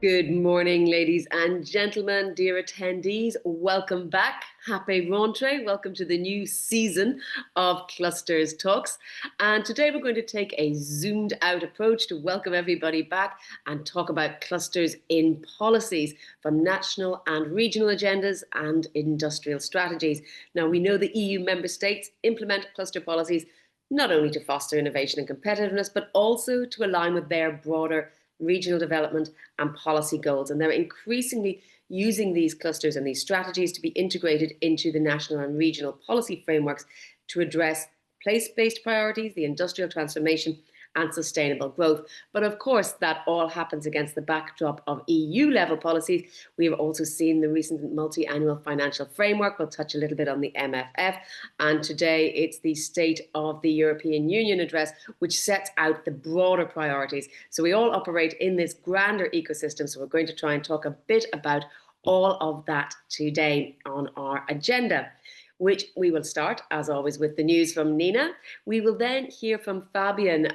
Good morning, ladies and gentlemen, dear attendees. Welcome back. Happy rentrée. Welcome to the new season of Clusters Talks. And today we're going to take a zoomed out approach to welcome everybody back and talk about clusters in policies from national and regional agendas and industrial strategies. Now, we know the EU member states implement cluster policies not only to foster innovation and competitiveness, but also to align with their broader regional development and policy goals. And they're increasingly using these clusters and these strategies to be integrated into the national and regional policy frameworks to address place-based priorities, the industrial transformation, and sustainable growth. But of course, that all happens against the backdrop of EU-level policies. We have also seen the recent multi-annual financial framework. We'll touch a little bit on the MFF. And today it's the State of the European Union address, which sets out the broader priorities. So we all operate in this grander ecosystem. So we're going to try and talk a bit about all of that today on our agenda, which we will start, as always, with the news from Nina. We will then hear from Fabian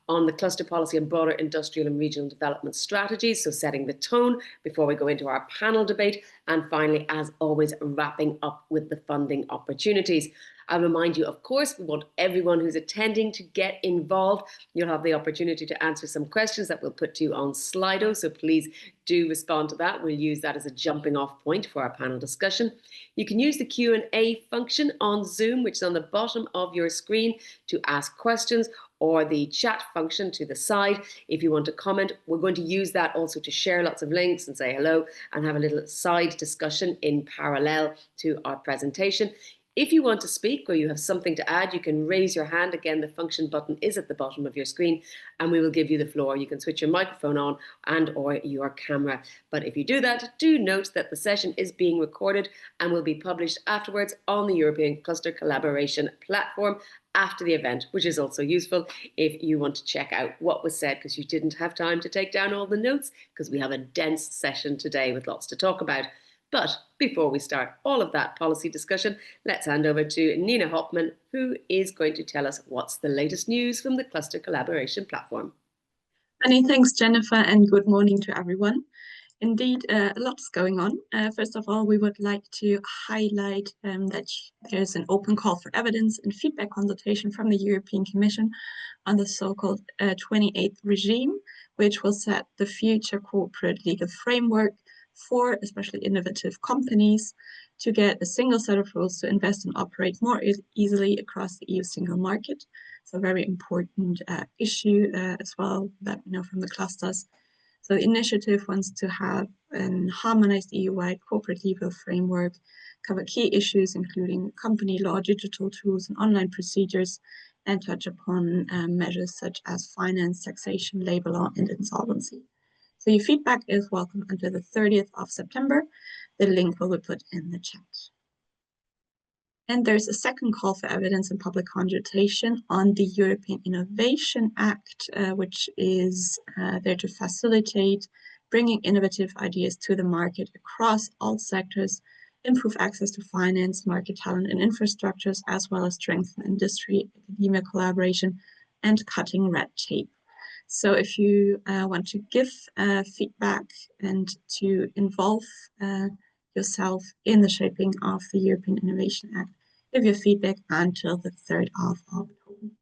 on the cluster policy and broader industrial and regional development strategies, so setting the tone before we go into our panel debate. And finally, as always, wrapping up with the funding opportunities. I'll remind you, of course, we want everyone who's attending to get involved. You'll have the opportunity to answer some questions that we'll put to you on Slido, so please do respond to that. We'll use that as a jumping off point for our panel discussion. You can use the Q&A function on Zoom, which is on the bottom of your screen, to ask questions, or the chat function to the side if you want to comment. We're going to use that also to share lots of links and say hello and have a little side discussion in parallel to our presentation. If you want to speak or you have something to add, you can raise your hand. Again, the function button is at the bottom of your screen and we will give you the floor. You can switch your microphone on and or your camera. But if you do that, do note that the session is being recorded and will be published afterwards on the European Cluster Collaboration platform after the event, which is also useful if you want to check out what was said because you didn't have time to take down all the notes, because we have a dense session today with lots to talk about. But before we start all of that policy discussion, let's hand over to Nina Hopman, who is going to tell us what's the latest news from the Cluster Collaboration platform. Many thanks, Jennifer, and good morning to everyone. Indeed, a lot's going on. First of all, we would like to highlight that there's an open call for evidence and feedback consultation from the European Commission on the so-called 28th regime, which will set the future corporate legal framework for especially innovative companies to get a single set of rules to invest and operate more easily across the EU single market. So a very important issue as well that we know from the clusters. So the initiative wants to have a harmonized EU-wide corporate legal framework, cover key issues including company law, digital tools, and online procedures, and touch upon measures such as finance, taxation, labor law, and insolvency. So your feedback is welcome until the 30th of September. The link will be put in the chat. And there's a second call for evidence and public consultation on the European Innovation Act, which is there to facilitate bringing innovative ideas to the market across all sectors, improve access to finance, market talent, and infrastructures, as well as strengthen industry, academia collaboration, and cutting red tape. So if you want to give feedback and to involve yourself in the shaping of the European Innovation Act, give your feedback until the 3rd of October.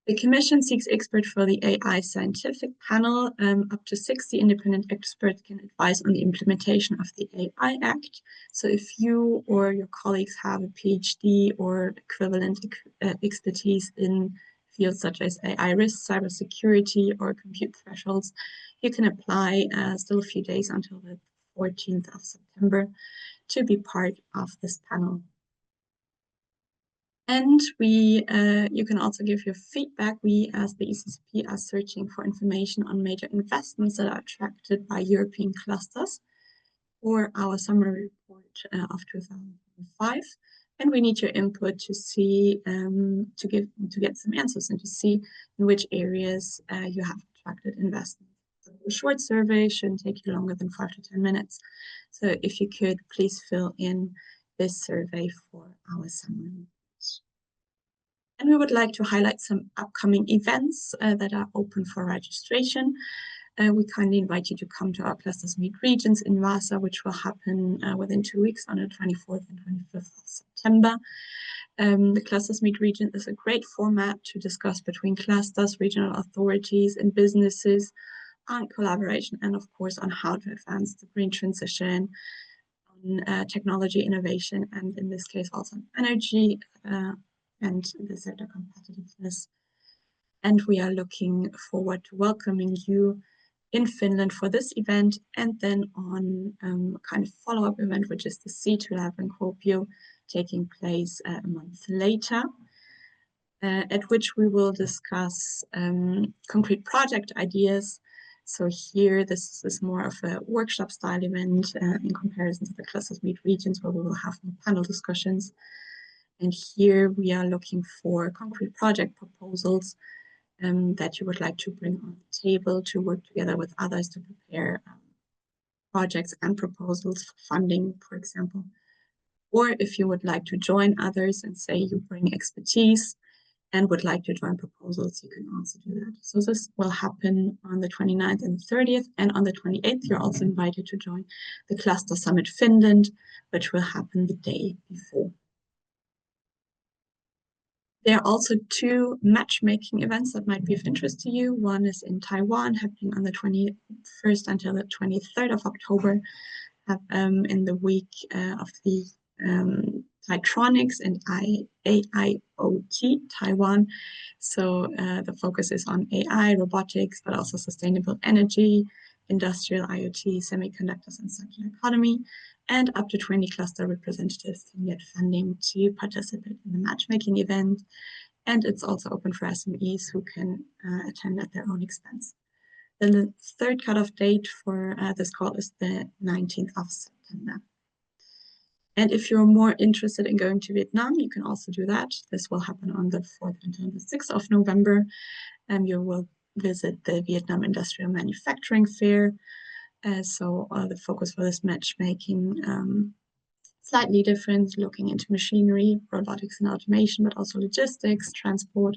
The Commission seeks experts for the AI scientific panel. Up to 60 independent experts can advise on the implementation of the AI Act. So if you or your colleagues have a PhD or equivalent expertise in fields such as AI risk, cybersecurity, or compute thresholds, you can apply still a few days until the 14th of September to be part of this panel. And you can also give your feedback. We, as the ECCP, are searching for information on major investments that are attracted by European clusters for our summary report of 2005. And we need your input to see, to get some answers and to see in which areas you have attracted investment. So a short survey shouldn't take you longer than 5 to 10 minutes. So if you could, please fill in this survey for our summary report. And we would like to highlight some upcoming events that are open for registration. We kindly invite you to come to our Clusters Meet Regions in Vasa, which will happen within 2 weeks on the 24th and 25th of September. The Clusters Meet Region is a great format to discuss between clusters, regional authorities, and businesses on collaboration and, of course, on how to advance the green transition, on technology innovation, and in this case also on energy and the sector competitiveness. And we are looking forward to welcoming you in Finland for this event, and then on kind of follow-up event, which is the C2 Lab in Kuopio, taking place a month later, at which we will discuss concrete project ideas. So here, this is more of a workshop style event in comparison to the Clusters Meet Regions, where we will have more panel discussions. And here we are looking for concrete project proposals that you would like to bring on the table to work together with others to prepare projects and proposals for funding, for example. Or if you would like to join others and say you bring expertise and would like to join proposals, you can also do that. So this will happen on the 29th and 30th, and on the 28th, you're also invited to join the Cluster Summit Finland, which will happen the day before. There are also 2 matchmaking events that might be of interest to you. One is in Taiwan, happening on the 21st until the 23rd of October, in the week of the Taitronics and AIoT Taiwan. So the focus is on AI, robotics, but also sustainable energy, industrial IoT, semiconductors, and circular economy. And up to 20 cluster representatives can get funding to participate in the matchmaking event. And it's also open for SMEs who can attend at their own expense. The third cutoff date for this call is the 19th of September. And if you're more interested in going to Vietnam, you can also do that. This will happen on the 4th until the 6th of November. You will visit the Vietnam Industrial Manufacturing Fair. So the focus for this matchmaking slightly different, looking into machinery, robotics and automation, but also logistics, transport,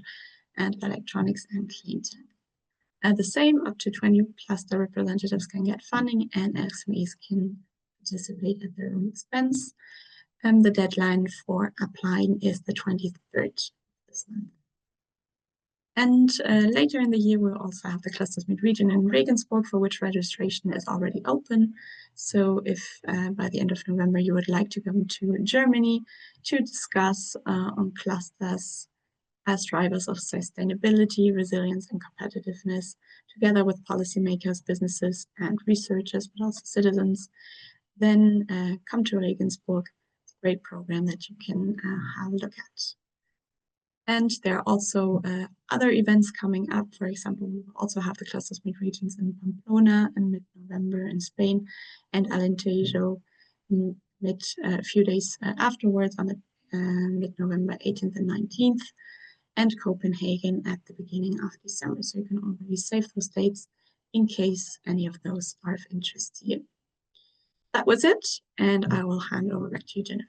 and electronics and clean tech. The same, up to 20 cluster representatives can get funding, and SMEs can participate at their own expense. The deadline for applying is the 23rd this month. And later in the year, we'll also have the Clusters Meet Region in Regensburg, for which registration is already open. So if by the end of November you would like to come to Germany to discuss on clusters as drivers of sustainability, resilience, and competitiveness, together with policymakers, businesses, and researchers, but also citizens, then come to Regensburg. It's a great program that you can have a look at. And there are also other events coming up. For example, we will also have the Clusters Meet Regions in Pamplona in mid-November in Spain, and Alentejo a few days afterwards on the mid-November 18th and 19th, and Copenhagen at the beginning of December. So you can already save those dates in case any of those are of interest to you. That was it, and I will hand over back to you, Jennifer.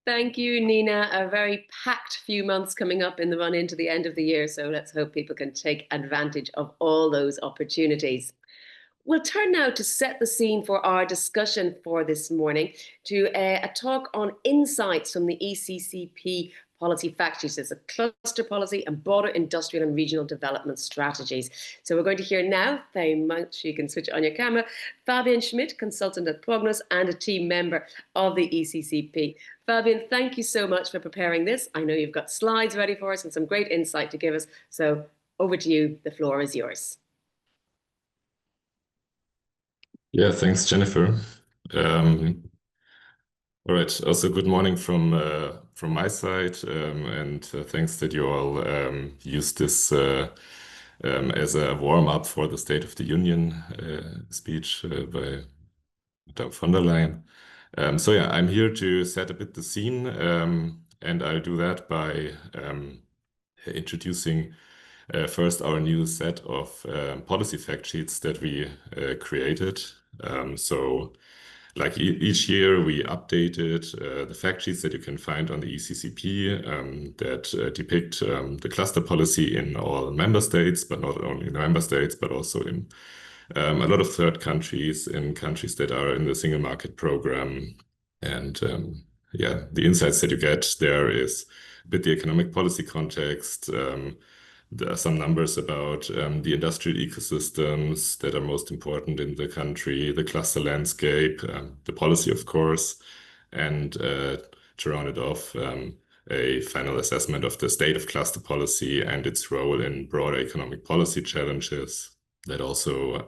Thank you, Nina. A very packed few months coming up in the run into the end of the year. So let's hope people can take advantage of all those opportunities. We'll turn now to set the scene for our discussion for this morning to a talk on insights from the ECCP policy fact sheet. It's a cluster policy and broader industrial and regional development strategies. So we're going to hear now, very much, you can switch on your camera, Fabian Schmidt, consultant at Prognos and a team member of the ECCP. Fabian, thank you so much for preparing this. I know you've got slides ready for us and some great insight to give us. So over to you, the floor is yours. Yeah, thanks, Jennifer. All right. Also, good morning from my side, and thanks that you all used this as a warm up for the State of the Union speech by Madame von der Leyen. So yeah, I'm here to set a bit the scene, and I'll do that by introducing first our new set of policy fact sheets that we created. So like each year, we updated the fact sheets that you can find on the ECCP that depict the cluster policy in all member states, but not only in the member states, but also in a lot of third countries in countries that are in the single market program. And yeah, the insights that you get there is a bit the economic policy context. There are some numbers about the industrial ecosystems that are most important in the country, the cluster landscape, the policy, of course, and to round it off, a final assessment of the state of cluster policy and its role in broader economic policy challenges. That also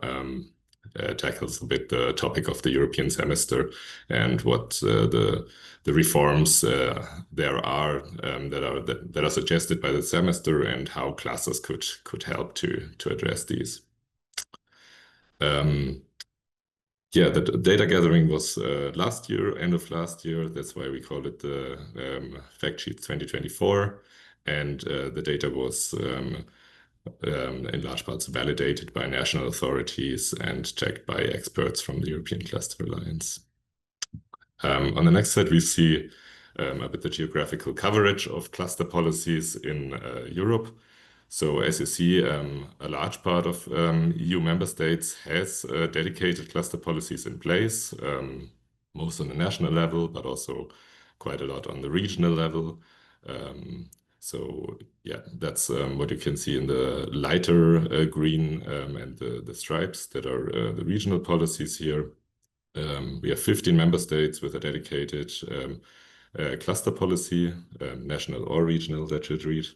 tackles a bit the topic of the European semester and what the reforms there are that are suggested by the semester and how clusters could help to address these. Yeah, the data gathering was last year, end of last year. That's why we call it the fact sheet 2024. And the data was in large parts validated by national authorities and checked by experts from the European Cluster Alliance. On the next slide, we see a bit the geographical coverage of cluster policies in Europe. So as you see, a large part of EU member states has dedicated cluster policies in place, most on the national level, but also quite a lot on the regional level. So yeah, that's what you can see in the lighter green and the stripes that are the regional policies here. We have 15 member states with a dedicated cluster policy, national or regional, that should read.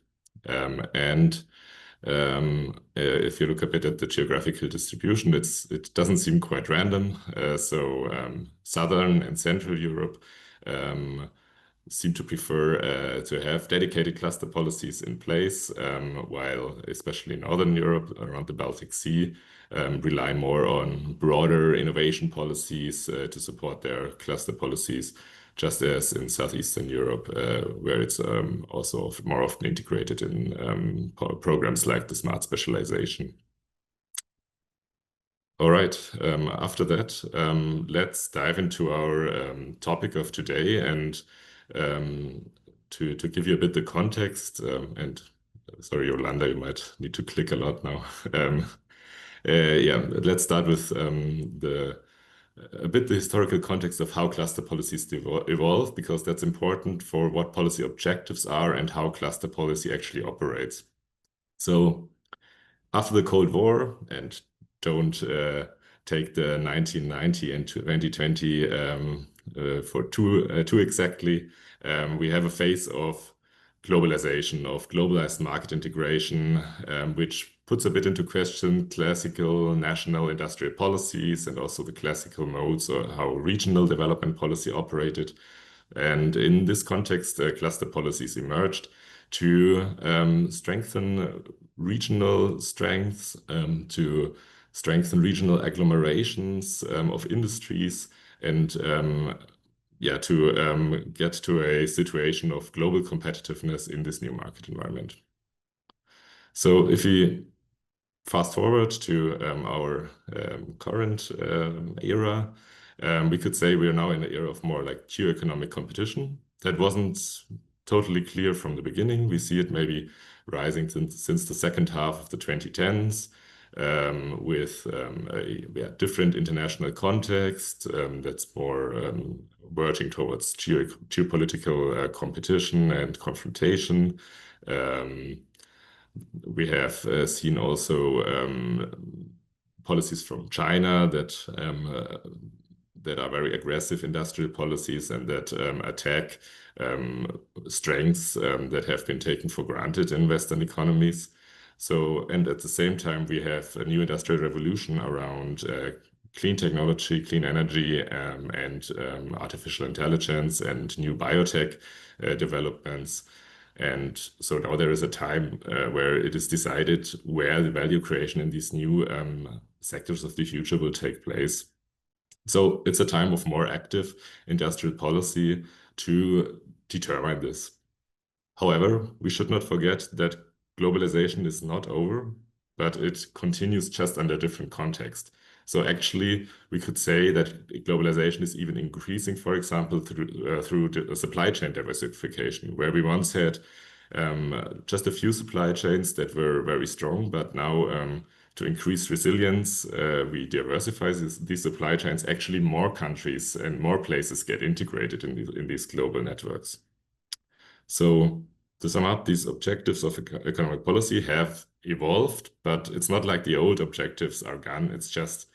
And if you look a bit at the geographical distribution, it doesn't seem quite random. So Southern and Central Europe seem to prefer to have dedicated cluster policies in place, while especially Northern Europe around the Baltic Sea rely more on broader innovation policies to support their cluster policies, just as in Southeastern Europe, where it's also more often integrated in programs like the Smart Specialization. All right, after that, let's dive into our topic of today and to give you a bit the context, and sorry, Yolanda, you might need to click a lot now. Yeah, let's start with a bit the historical context of how cluster policies evolve, because that's important for what policy objectives are and how cluster policy actually operates. So after the Cold War, and don't take the 1990 and 2020 for too exactly, we have a phase of globalization, of globalized market integration, which puts a bit into question classical national industrial policies and also the classical modes or how regional development policy operated. And in this context, cluster policies emerged to strengthen regional strengths, to strengthen regional agglomerations of industries, and yeah, to get to a situation of global competitiveness in this new market environment. So if we fast forward to our current era, we could say we are now in an era of more like geoeconomic competition. That wasn't totally clear from the beginning. We see it maybe rising since the second half of the 2010s, with a different international context that's more verging towards geopolitical competition and confrontation. We have seen also policies from China that are very aggressive industrial policies and that attack strengths that have been taken for granted in Western economies. So, and at the same time, we have a new industrial revolution around clean technology, clean energy, and artificial intelligence and new biotech developments. And so now there is a time where it is decided where the value creation in these new sectors of the future will take place. So it's a time of more active industrial policy to determine this. However, we should not forget that globalization is not over, but it continues just under a different context. So actually, we could say that globalization is even increasing, for example, through the supply chain diversification, where we once had just a few supply chains that were very strong, but now to increase resilience, we diversify these supply chains. Actually, more countries and more places get integrated in these global networks. So to sum up, these objectives of economic policy have evolved, but it's not like the old objectives are gone. It's just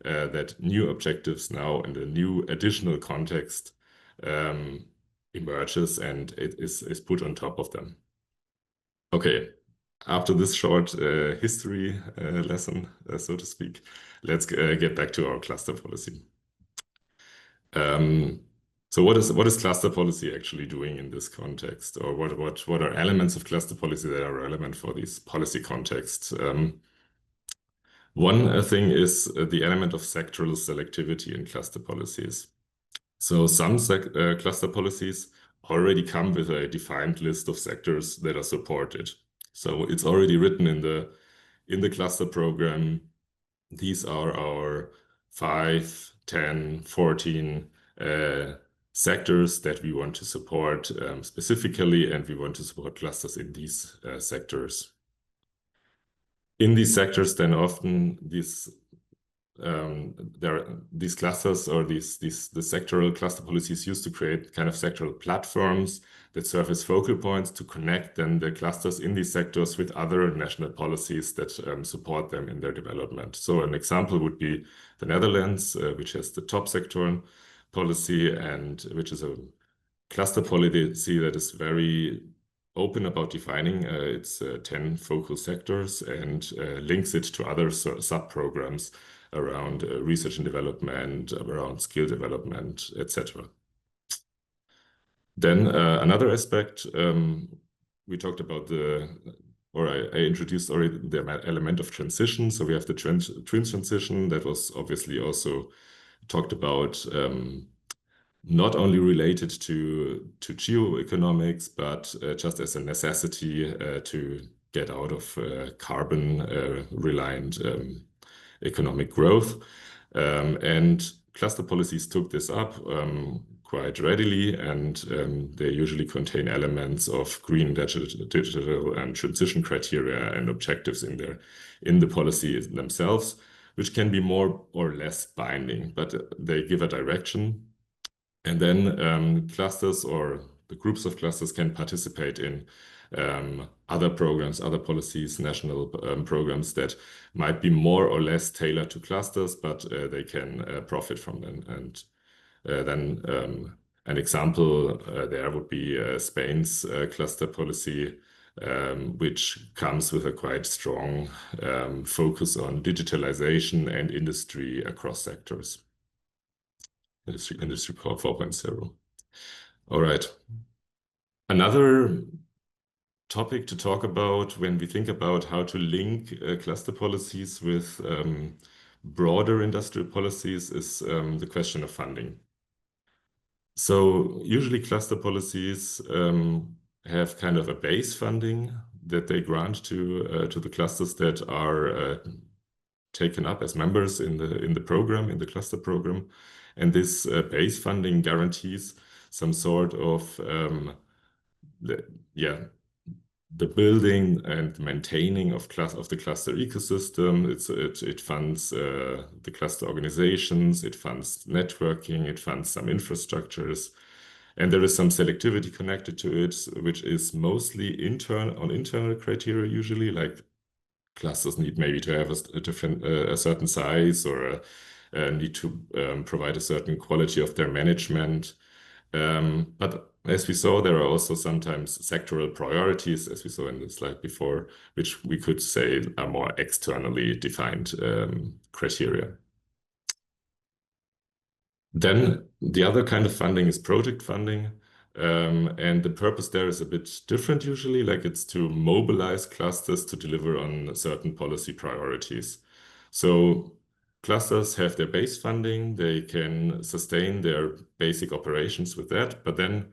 that new objectives now in a new additional context emerges and it is put on top of them. Okay, after this short history lesson, so to speak, let's get back to our cluster policy. So what is cluster policy actually doing in this context, or what are elements of cluster policy that are relevant for these policy contexts? One thing is the element of sectoral selectivity in cluster policies. So some cluster policies already come with a defined list of sectors that are supported. So it's already written in the cluster program. These are our 5, 10, 14 sectors that we want to support specifically, and we want to support clusters in these sectors. In these sectors, then often these clusters or the sectoral cluster policies used to create kind of sectoral platforms that serve as focal points to connect then the clusters in these sectors with other national policies that support them in their development. So an example would be the Netherlands, which has the top sectoral policy and which is a cluster policy that is very open about defining its 10 focal sectors and links it to other sub-programs around research and development, around skill development, etc. Then another aspect, we talked about I introduced already the element of transition. So we have the twin transition that was obviously also talked about, not only related to geoeconomics, but just as a necessity to get out of carbon-reliant economic growth. And cluster policies took this up quite readily, and they usually contain elements of green, digital and transition criteria and objectives in the policy themselves, which can be more or less binding, but they give a direction. And then clusters or the groups of clusters can participate in other programs, other policies, national programs that might be more or less tailored to clusters, but they can profit from them. And then an example there would be Spain's cluster policy, which comes with a quite strong focus on digitalization and industry across sectors. Industry 4.0. All right. Another topic to talk about when we think about how to link cluster policies with broader industrial policies is the question of funding. So usually cluster policies have kind of a base funding that they grant to the clusters that are taken up as members in the program, in the cluster program. And this base funding guarantees some sort of the building and maintaining of the cluster ecosystem. It funds the cluster organizations, it funds networking, it funds some infrastructures, and there is some selectivity connected to it, which is mostly internal criteria usually, like clusters need maybe to have a certain size or need to provide a certain quality of their management. But as we saw, there are also sometimes sectoral priorities, as we saw in the slide before, which we could say are more externally defined criteria. Then the other kind of funding is project funding. And the purpose there is a bit different usually, like it's to mobilize clusters to deliver on certain policy priorities. So clusters have their base funding, they can sustain their basic operations with that, but then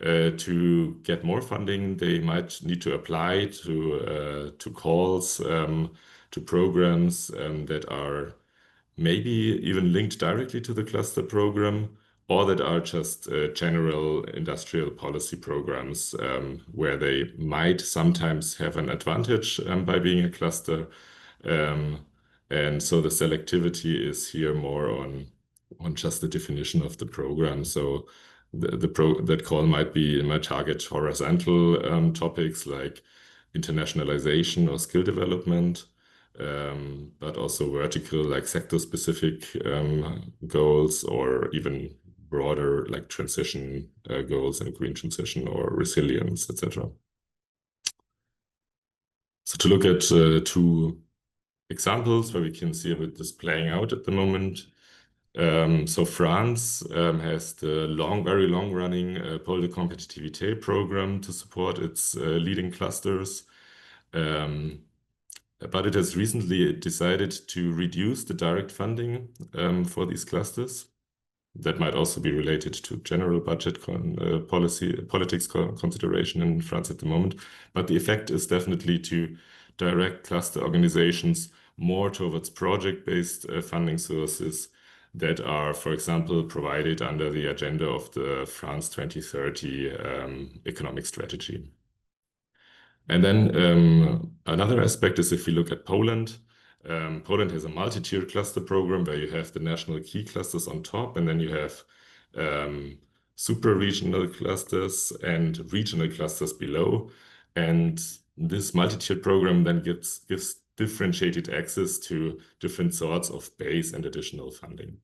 to get more funding, they might need to apply to calls, to programs that are maybe even linked directly to the cluster program, or that are just general industrial policy programs where they might sometimes have an advantage by being a cluster, And so the selectivity is here more on just the definition of the program. So that call might target horizontal topics like internationalization or skill development, but also vertical, like sector-specific goals, or even broader, like transition goals and green transition or resilience, etc. So to look at two examples where we can see a bit this playing out at the moment. So France has the very long-running Pôle de competitivité program to support its leading clusters. But it has recently decided to reduce the direct funding for these clusters. That might also be related to general budget politics consideration in France at the moment. But the effect is definitely to direct cluster organizations more towards project-based funding sources that are, for example, provided under the agenda of the France 2030 economic strategy. And then another aspect is if we look at Poland. Poland has a multi-tier cluster program where you have the national key clusters on top, and then you have super regional clusters and regional clusters below. And this multi-tier program then gives differentiated access to different sorts of base and additional funding.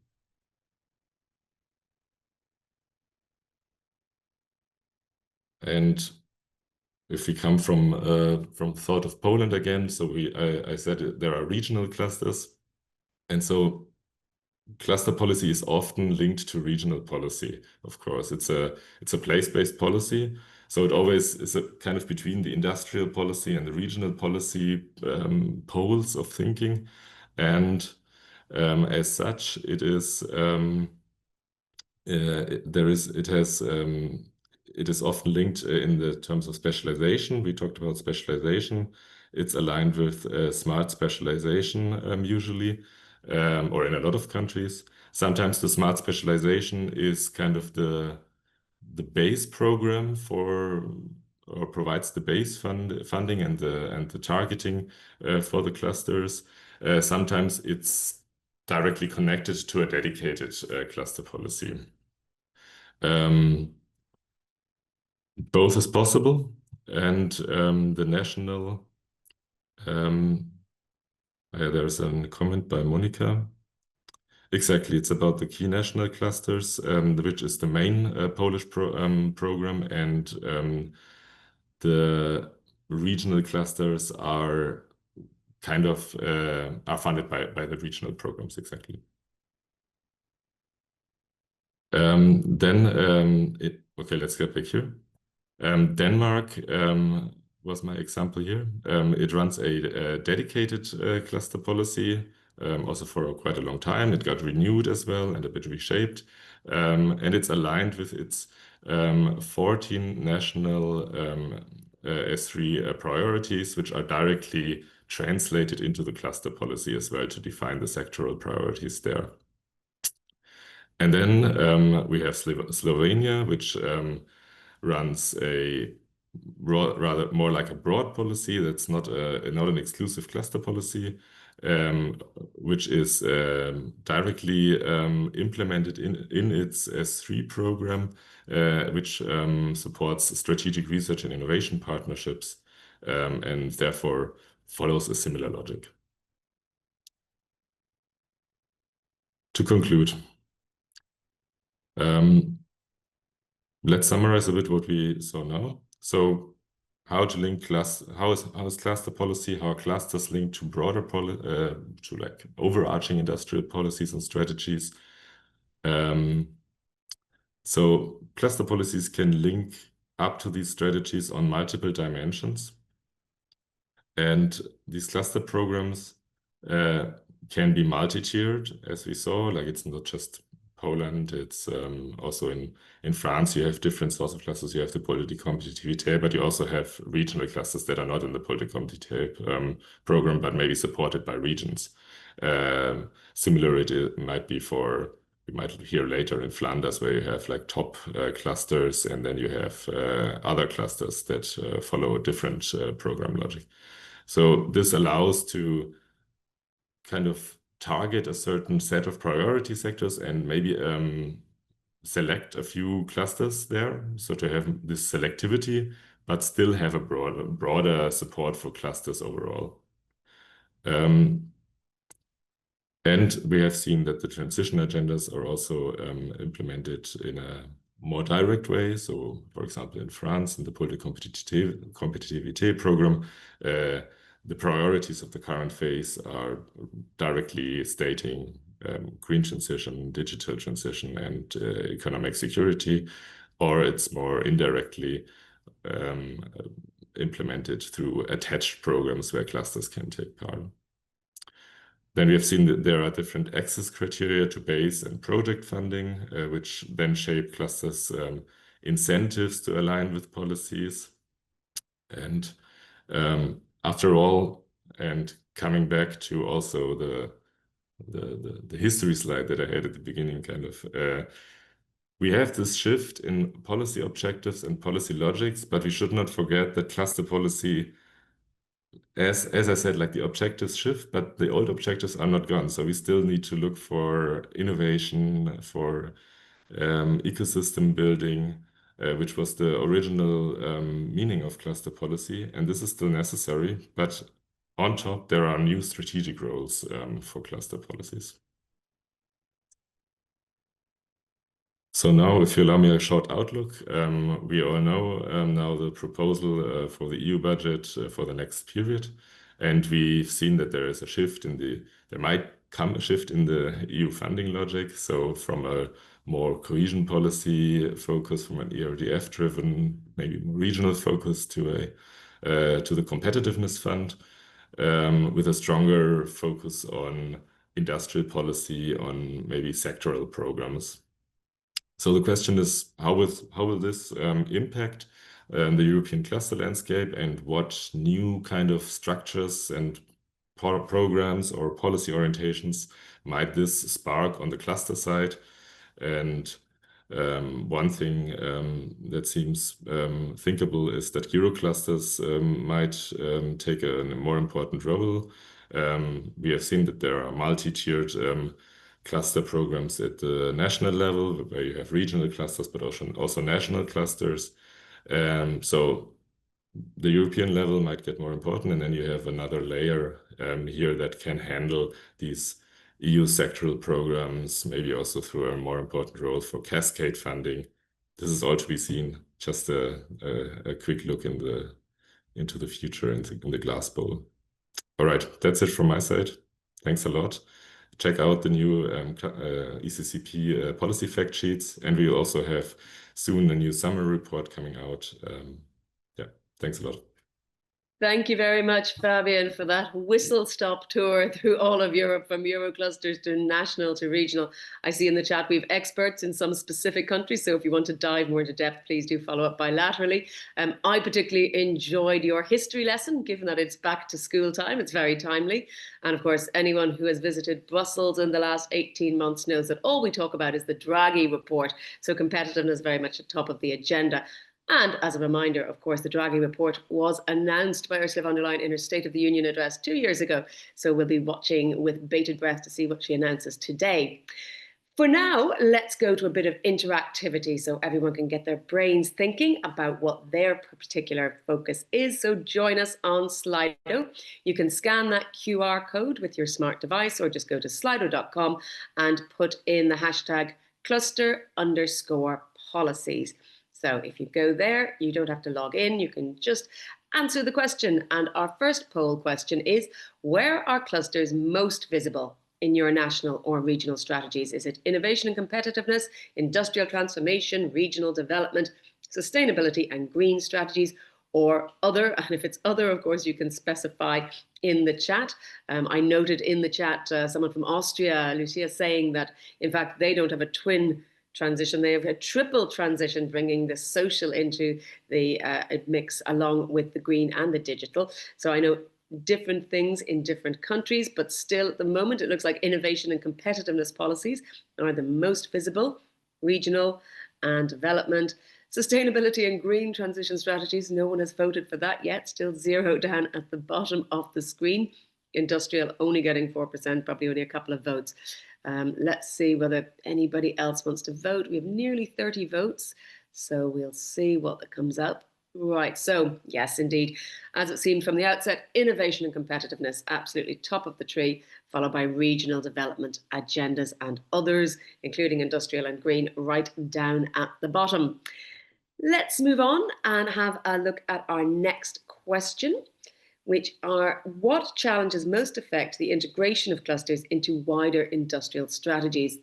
And if we come from the thought of Poland again, so I said there are regional clusters, and so cluster policy is often linked to regional policy. Of course, it's a place-based policy, so it always is a kind of between the industrial policy and the regional policy poles of thinking, and as such, it is it is often linked in the terms of specialization. We talked about specialization. It's aligned with smart specialization usually, or in a lot of countries. Sometimes the smart specialization is kind of the base program for, or provides the base funding and the targeting for the clusters. Sometimes it's directly connected to a dedicated cluster policy. Both is possible, and the national, there's a comment by Monica. Exactly, it's about the key national clusters, which is the main Polish program, and the regional clusters are kind of are funded by the regional programs, exactly. Okay, let's get back here. Denmark was my example here. It runs a dedicated cluster policy, also for quite a long time. It got renewed as well and a bit reshaped. And it's aligned with its 14 national S3 priorities, which are directly translated into the cluster policy as well to define the sectoral priorities there. And then we have Slovenia, which runs a rather more like a broad policy that's not an exclusive cluster policy, which is directly implemented in its S3 program, which supports strategic research and innovation partnerships, and therefore follows a similar logic. To conclude, let's summarize a bit what we saw now. So how to link how is cluster policy, how are clusters linked to broader to like overarching industrial policies and strategies. So cluster policies can link up to these strategies on multiple dimensions. And these cluster programs can be multi-tiered, as we saw, like it's not just Poland, it's also in France, you have different sorts of clusters. You have the Pôle de competitivité, but you also have regional clusters that are not in the Pôle de competitivité program, but maybe supported by regions. Similar, it might be for, you might hear later in Flanders, where you have like top clusters, and then you have other clusters that follow a different program logic. So this allows to kind of target a certain set of priority sectors and maybe select a few clusters there, so to have this selectivity, but still have a broader support for clusters overall. And we have seen that the transition agendas are also implemented in a more direct way. So, for example, in France, in the Pôle de Competitivité program, the priorities of the current phase are directly stating green transition, digital transition, and economic security, or it's more indirectly implemented through attached programs where clusters can take part. Then we have seen that there are different access criteria to base and project funding, which then shape clusters' incentives to align with policies. And after all, and coming back to also the history slide that I had at the beginning, kind of, we have this shift in policy objectives and policy logics, but we should not forget that cluster policy, as I said, like the objectives shift, but the old objectives are not gone. So we still need to look for innovation, for ecosystem building, which was the original meaning of cluster policy. And this is still necessary. But on top, there are new strategic roles for cluster policies. So now, if you allow me a short outlook, we all know now the proposal for the EU budget for the next period. And we've seen that there is a shift there might come a shift in the EU funding logic. So from a more cohesion policy focus, from an ERDF-driven, maybe more regional focus to the competitiveness fund, with a stronger focus on industrial policy, on maybe sectoral programs. So the question is, how will this impact the European cluster landscape, and what new kind of structures and programs or policy orientations might this spark on the cluster side? And one thing that seems thinkable is that Euroclusters might take a more important role. We have seen that there are multi-tiered cluster programs at the national level, where you have regional clusters, but also national clusters. So the European level might get more important, and then you have another layer here that can handle these EU sectoral programs, maybe also through a more important role for cascade funding. This is all to be seen. Just a quick look into the future in the glass bowl. All right, that's it from my side. Thanks a lot. Check out the new ECCP policy fact sheets, and we will also have soon a new summer report coming out. Yeah, thanks a lot. Thank you very much, Fabian, for that whistle-stop tour through all of Europe, from Euroclusters to national to regional. I see in the chat we have experts in some specific countries, so if you want to dive more into depth, please do follow up bilaterally. I particularly enjoyed your history lesson, given that it's back to school time. It's very timely. And of course, anyone who has visited Brussels in the last 18 months knows that all we talk about is the Draghi report. So competitiveness is very much at the top of the agenda. And as a reminder, of course, the Draghi report was announced by Ursula von der Leyen in her State of the Union address 2 years ago. So we'll be watching with bated breath to see what she announces today. For now, let's go to a bit of interactivity so everyone can get their brains thinking about what their particular focus is. So join us on Slido. You can scan that QR code with your smart device, or just go to slido.com and put in the hashtag cluster_policies. So if you go there, you don't have to log in. You can just answer the question. And our first poll question is, where are clusters most visible in your national or regional strategies? Is it innovation and competitiveness, industrial transformation, regional development, sustainability and green strategies, or other? And if it's other, of course, you can specify in the chat. I noted in the chat someone from Austria, Lucia, saying that, in fact, they don't have a twin transition. They have a triple transition, bringing the social into the mix along with the green and the digital. So I know different things in different countries, but still at the moment it looks like innovation and competitiveness policies are the most visible. Regional and development, sustainability and green transition strategies, no one has voted for that yet, still zero down at the bottom of the screen. Industrial only getting 4%, probably only a couple of votes. Let's see whether anybody else wants to vote. We have nearly 30 votes, so we'll see what comes up. Right, so yes, indeed, as it seemed from the outset, innovation and competitiveness, absolutely top of the tree, followed by regional development agendas and others, including industrial and green, right down at the bottom. Let's move on and have a look at our next question, which are what challenges most affect the integration of clusters into wider industrial strategies?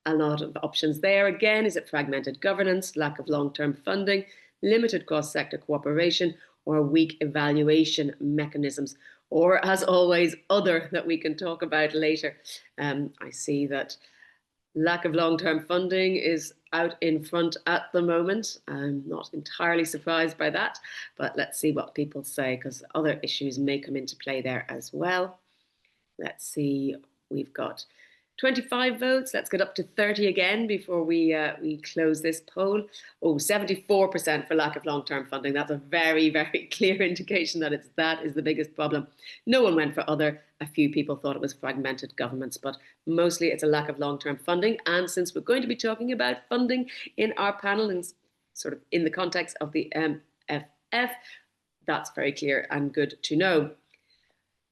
A lot of options there. Again, is it fragmented governance, lack of long-term funding, limited cross-sector cooperation, or weak evaluation mechanisms? Or, as always, other that we can talk about later. I see that lack of long-term funding is out in front at the moment. I'm not entirely surprised by that, but let's see what people say, because other issues may come into play there as well. Let's see, we've got 25 votes. Let's get up to 30 again before we close this poll. Oh, 74% for lack of long-term funding. That's a very, very clear indication that that is the biggest problem. No one went for other. A few people thought it was fragmented governments, but mostly it's a lack of long-term funding. And since we're going to be talking about funding in our panel and sort of in the context of the MFF, that's very clear and good to know.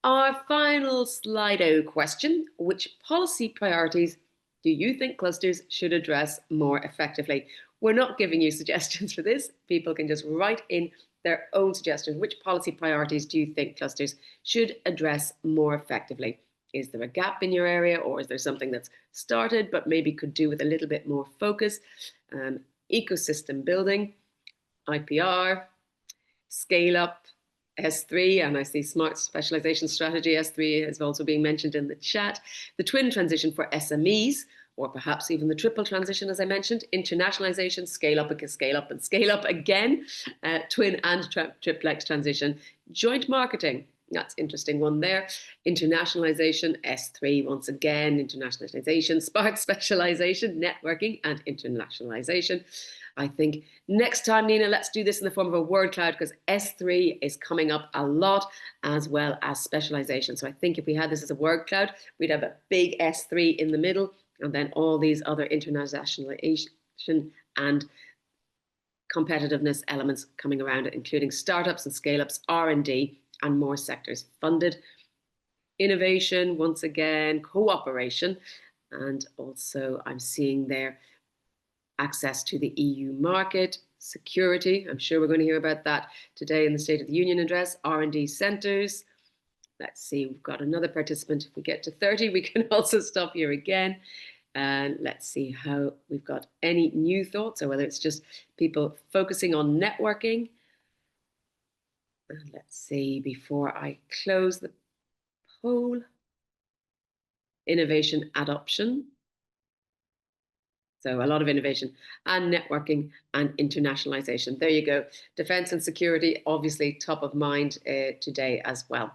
Our final Slido question: which policy priorities do you think clusters should address more effectively? We're not giving you suggestions for this. People can just write in their own suggestions. Which policy priorities do you think clusters should address more effectively? Is there a gap in your area, or is there something that's started but maybe could do with a little bit more focus? Ecosystem building, IPR, scale up, S3, and I see smart specialization strategy, S3 is also being mentioned in the chat. The twin transition for SMEs, or perhaps even the triple transition, as I mentioned, internationalization, scale up and scale up and scale up again, twin and triplex transition, joint marketing, that's interesting one there, internationalization, S3 once again, internationalization, smart specialization, networking and internationalization. I think next time, Nina, let's do this in the form of a word cloud, because S3 is coming up a lot, as well as specialization. So I think if we had this as a word cloud, we'd have a big S3 in the middle, and then all these other internationalization and competitiveness elements coming around it, including startups and scale-ups, R&D, and more sectors funded. Innovation, once again, cooperation, and also I'm seeing there access to the EU market, security. I'm sure we're going to hear about that today in the State of the Union address. R&D centres. Let's see, we've got another participant. If we get to 30, we can also stop here again. And let's see how we've got any new thoughts, or whether it's just people focusing on networking. And let's see, before I close the poll, innovation adoption. So a lot of innovation and networking and internationalization. There you go. Defense and security, obviously top of mind today as well.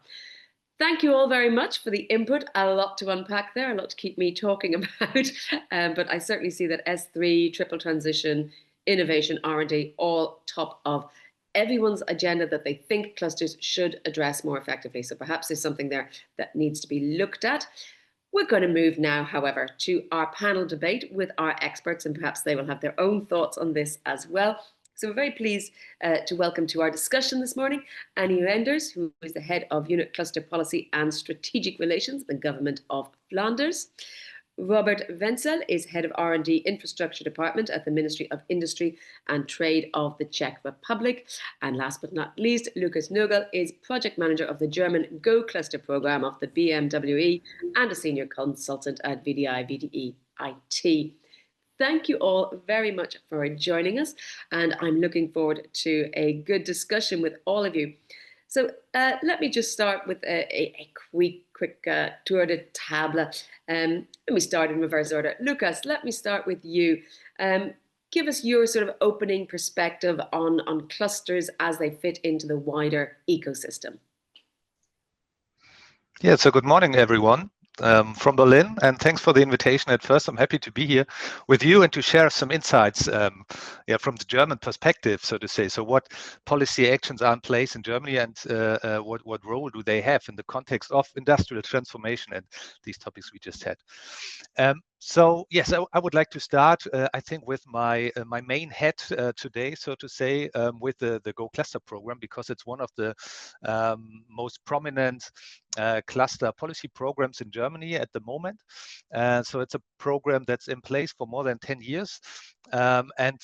Thank you all very much for the input. A lot to unpack there, a lot to keep me talking about. But I certainly see that S3, triple transition, innovation, R&D, all top of everyone's agenda that they think clusters should address more effectively. So perhaps there's something there that needs to be looked at. We're going to move now, however, to our panel debate with our experts, and perhaps they will have their own thoughts on this as well. So we're very pleased to welcome to our discussion this morning Annie Renders, who is the head of Unit Cluster Policy and Strategic Relations, the Government of Flanders. Robert Wenzel is head of R&D Infrastructure Department at the Ministry of Industry and Trade of the Czech Republic. And last but not least, Lucas Nogel is project manager of the German Go Cluster program of the BMWE and a senior consultant at VDI VDE IT. Thank you all very much for joining us, and I'm looking forward to a good discussion with all of you. So let me just start with a quick tour de table. Let me start in reverse order. Lucas, let me start with you. Give us your sort of opening perspective on clusters as they fit into the wider ecosystem. Yeah, so good morning, everyone. from Berlin, and thanks for the invitation. At first, I'm happy to be here with you and to share some insights from the German perspective, so to say. So what policy actions are in place in Germany, and what role do they have in the context of industrial transformation and these topics we just had. So yes, I would like to start, I think, with my main head today, so to say, with the Go Cluster program, because it's one of the most prominent cluster policy programs in Germany at the moment. So it's a program that's in place for more than 10 years. And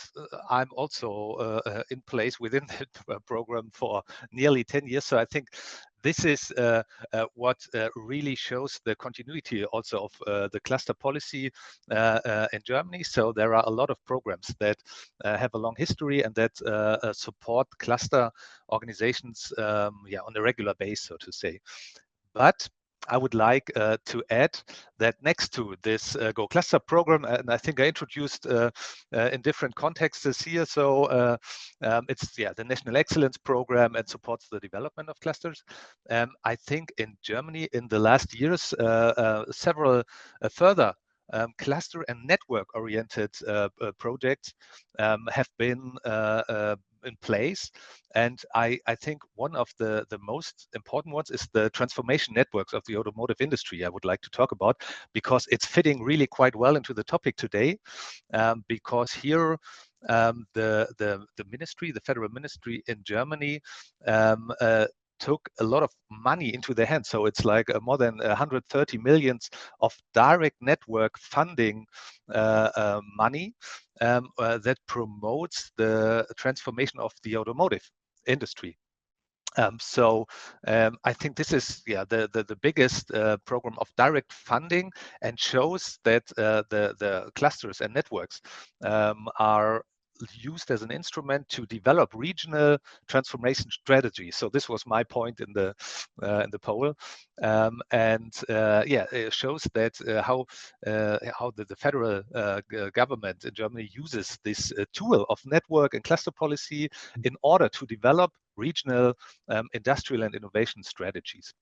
I'm also in place within the program for nearly 10 years. So I think this is what really shows the continuity also of the cluster policy in Germany. So there are a lot of programs that have a long history and that support cluster organizations on a regular basis, so to say. But I would like to add that next to this Go Cluster program, and I think I introduced in different contexts here, so it's the National Excellence Program and supports the development of clusters. I think in Germany in the last years, several further cluster and network-oriented projects have been in place. And I think one of the most important ones is the transformation networks of the automotive industry I would like to talk about, because it's fitting really quite well into the topic today, because here the ministry, the federal ministry in Germany, took a lot of money into their hands. So it's like more than 130 millions of direct network funding money that promotes the transformation of the automotive industry. I think this is the biggest program of direct funding, and shows that the clusters and networks are used as an instrument to develop regional transformation strategies. So this was my point in the poll, it shows that how the federal government in Germany uses this tool of network and cluster policy in order to develop regional industrial and innovation strategies.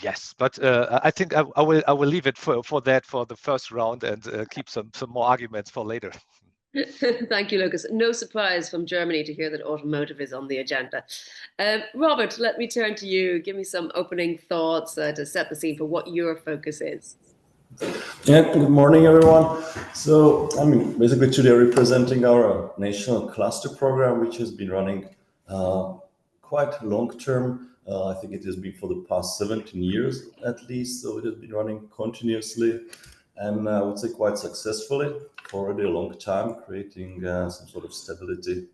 Yes, but I think I will leave it for the first round, and keep some more arguments for later. Thank you, Lucas. No surprise from Germany to hear that automotive is on the agenda. Robert, let me turn to you. Give me some opening thoughts to set the scene for what your focus is. Yeah, good morning, everyone. So, basically today representing our national cluster program, which has been running quite long term. I think it has been for the past 17 years at least. So it has been running continuously, and I would say quite successfully for already a long time, creating some sort of stability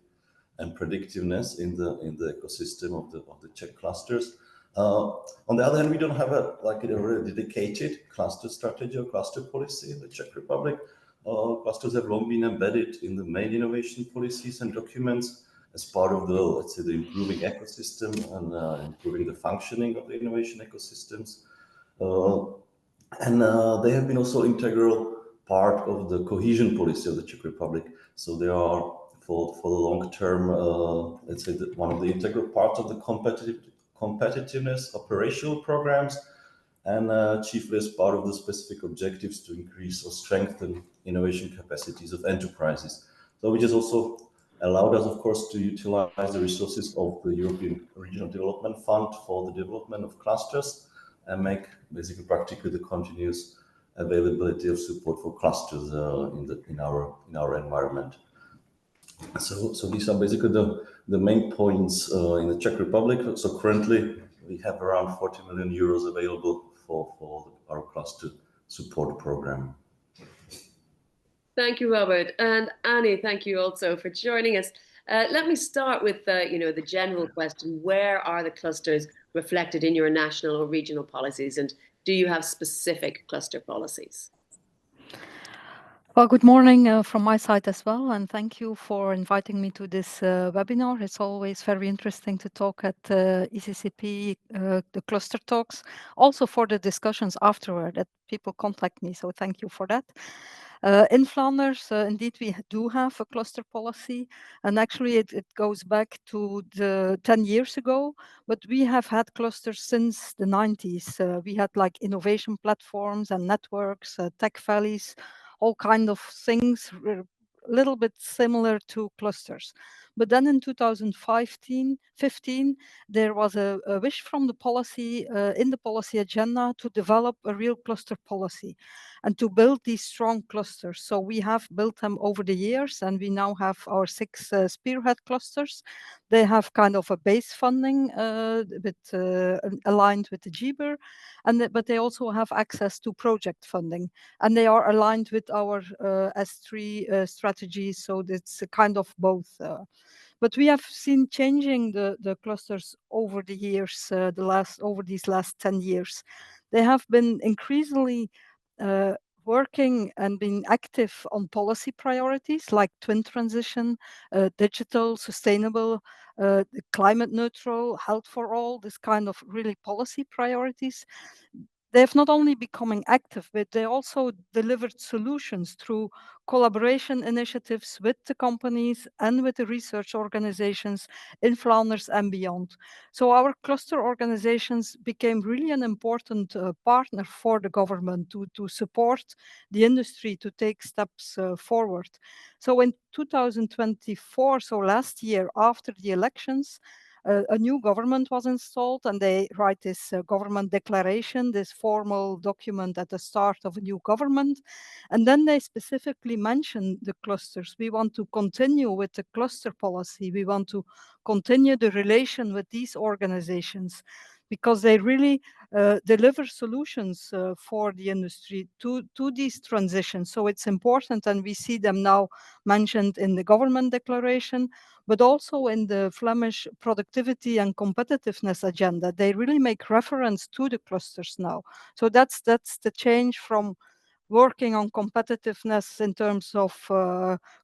and predictiveness in the ecosystem of the Czech clusters. On the other hand, we don't have a really dedicated cluster strategy or cluster policy in the Czech Republic. Clusters have long been embedded in the main innovation policies and documents as part of the, let's say, the improving ecosystem and improving the functioning of the innovation ecosystems. They have been also integral part of the cohesion policy of the Czech Republic. So they are for the long term, let's say, one of the integral parts of the competitiveness operational programs, and chiefly as part of the specific objectives to increase or strengthen innovation capacities of enterprises. So which has also allowed us, of course, to utilize the resources of the European Regional Development Fund for the development of clusters and make basically practically the continuous availability of support for clusters in our environment. So these are basically the main points in the Czech Republic. So currently we have around 40 million euros available for our cluster support program. Thank you, Robert. And Annie, thank you also for joining us. Let me start with the general question: where are the clusters reflected in your national or regional policies, and do you have specific cluster policies? Well, good morning from my side as well, and thank you for inviting me to this webinar. It's always very interesting to talk at ECCP, the cluster talks, also for the discussions afterward that people contact me, so thank you for that. In Flanders, indeed, we do have a cluster policy, and actually it goes back to the 10 years ago, but we have had clusters since the 90s. We had like innovation platforms and networks, tech valleys, all kind of things, a little bit similar to clusters. But then in 2015, there was a wish from the policy, in the policy agenda, to develop a real cluster policy and to build these strong clusters. So we have built them over the years, and we now have our 6 spearhead clusters. They have kind of a base funding aligned with the GBER, but they also have access to project funding, and they are aligned with our S3 strategy. So it's a kind of both. But we have seen changing the clusters over the years, over these last 10 years. They have been increasingly working and being active on policy priorities like twin transition, digital, sustainable, climate neutral, health for all, this kind of really policy priorities. They have not only becoming active, but they also delivered solutions through collaboration initiatives with the companies and with the research organizations in Flanders and beyond. So our cluster organizations became really an important partner for the government to support the industry to take steps forward. So in 2024, so last year after the elections, a new government was installed, and they write this government declaration, this formal document at the start of a new government. And then they specifically mention the clusters. We want to continue with the cluster policy. We want to continue the relation with these organizations because they really deliver solutions for the industry to these transitions. So it's important, and we see them now mentioned in the government declaration, but also in the Flemish productivity and competitiveness agenda. They really make reference to the clusters now. So that's the change from working on competitiveness in terms of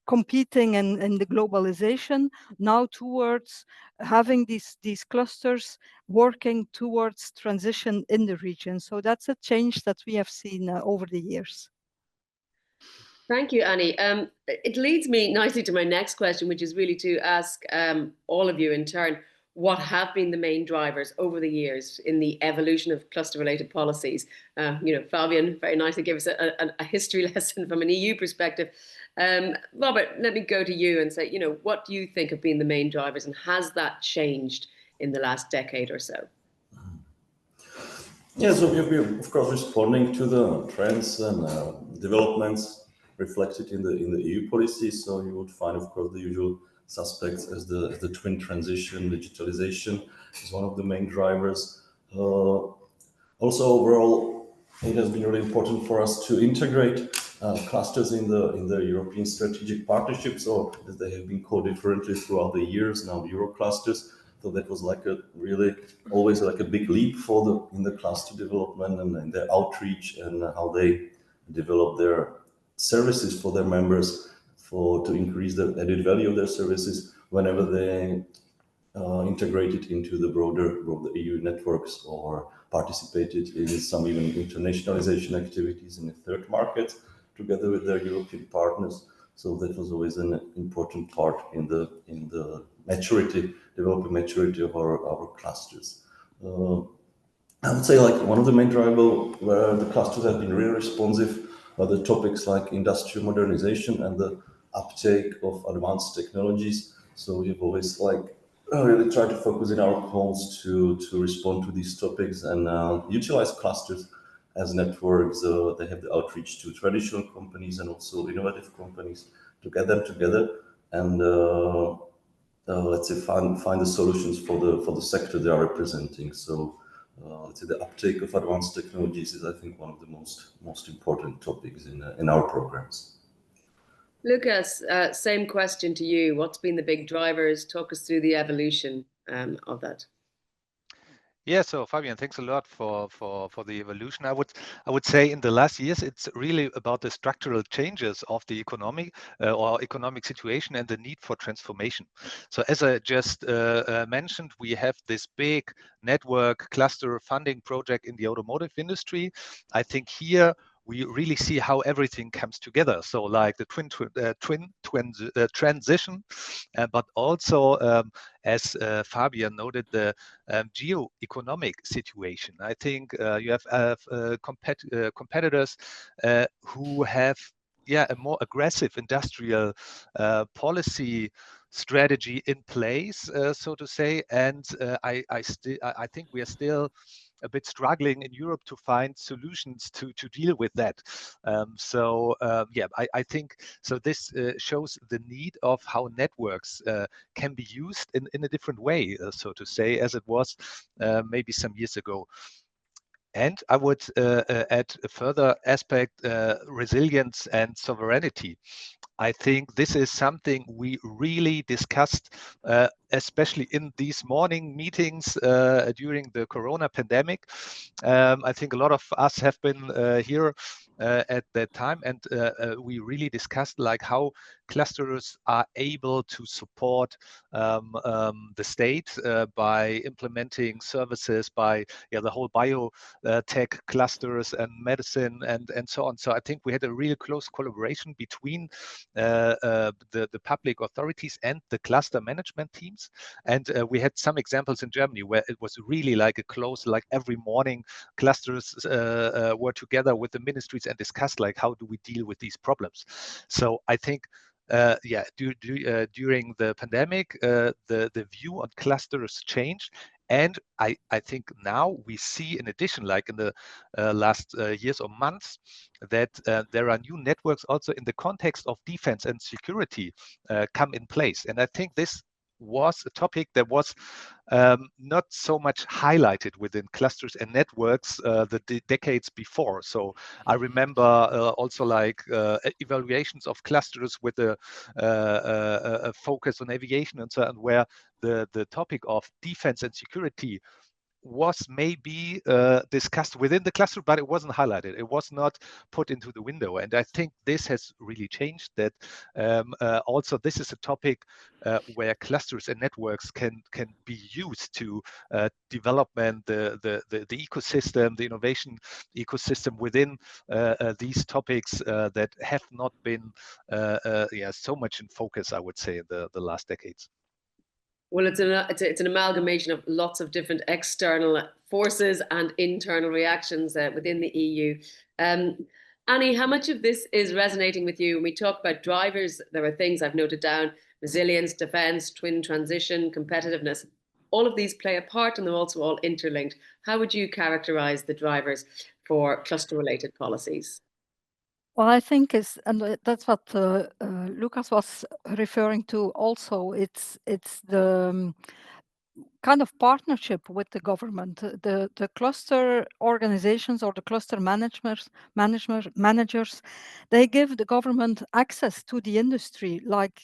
competing in the globalization, now towards having these clusters working towards transition in the region. So that's a change that we have seen over the years. Thank you, Annie. It leads me nicely to my next question, which is really to ask all of you in turn, what have been the main drivers over the years in the evolution of cluster-related policies? Fabian very nicely gave us a history lesson from an EU perspective. Robert, let me go to you and say, what do you think have been the main drivers, and has that changed in the last decade or so? Yeah, so we're of course responding to the trends and developments reflected in the EU policy. So you would find, of course, the usual suspects as the twin transition, digitalization is one of the main drivers. Also, overall, it has been really important for us to integrate clusters in the European strategic partnerships, or as they have been called differently throughout the years, now Euro clusters. So that was like always like a big leap in the cluster development and their outreach and how they develop their services for their members to increase the added value of their services whenever they integrated into the broader EU networks or participated in some even internationalization activities in the third market together with their European partners. So that was always an important part in the developing maturity of our clusters. I would say like one of the main drivers where the clusters have been really responsive are the topics like industrial modernization and the uptake of advanced technologies. So we've always really tried to focus in our calls to respond to these topics and utilize clusters as networks. They have the outreach to traditional companies and also innovative companies to get them together and let's say find the solutions for the sector they are representing. So let's say the uptake of advanced technologies is, I think, one of the most important topics in our programs. Lucas, same question to you. What's been the big drivers? Talk us through the evolution of that. Yeah, so Fabian, thanks a lot for the evolution. I would say in the last years, it's really about the structural changes of the economic situation and the need for transformation. So as I just mentioned, we have this big network cluster funding project in the automotive industry. I think here we really see how everything comes together. So like the transition, but also, as Fabian noted, the geo-economic situation. I think you have competitors who have a more aggressive industrial policy strategy in place, so to say, and I think we are still a bit struggling in Europe to find solutions to deal with that. I think so. This shows the need of how networks can be used in a different way, so to say, as it was maybe some years ago. And I would add a further aspect, resilience and sovereignty. I think this is something we really discussed, especially in these morning meetings during the Corona pandemic. I think a lot of us have been here at that time, and we really discussed like how clusters are able to support the state by implementing services, by the whole biotech clusters and medicine and so on. So I think we had a really close collaboration between the public authorities and the cluster management teams. And we had some examples in Germany where it was really like a close, like every morning clusters were together with the ministries and discussed like how do we deal with these problems. So I think during the pandemic, the view on clusters changed. And I think now we see, in addition, like in the last years or months, that there are new networks also in the context of defense and security come in place. And I think this was a topic that was not so much highlighted within clusters and networks the decades before. So I remember also like evaluations of clusters with a focus on aviation and so on, where the topic of defense and security was maybe discussed within the cluster, but it wasn't highlighted. It was not put into the window. And I think this has really changed that. Also, this is a topic where clusters and networks can be used to development, the ecosystem, the innovation ecosystem within these topics that have not been so much in focus, I would say, in the last decades. Well, it's an amalgamation of lots of different external forces and internal reactions within the EU. Annie, how much of this is resonating with you? When we talk about drivers, there are things I've noted down: resilience, defense, twin transition, competitiveness. All of these play a part, and they're also all interlinked. How would you characterize the drivers for cluster-related policies? Well, I think and that's what Lucas was referring to also. It's the kind of partnership with the government. The cluster organizations or the cluster managers, they give the government access to the industry. Like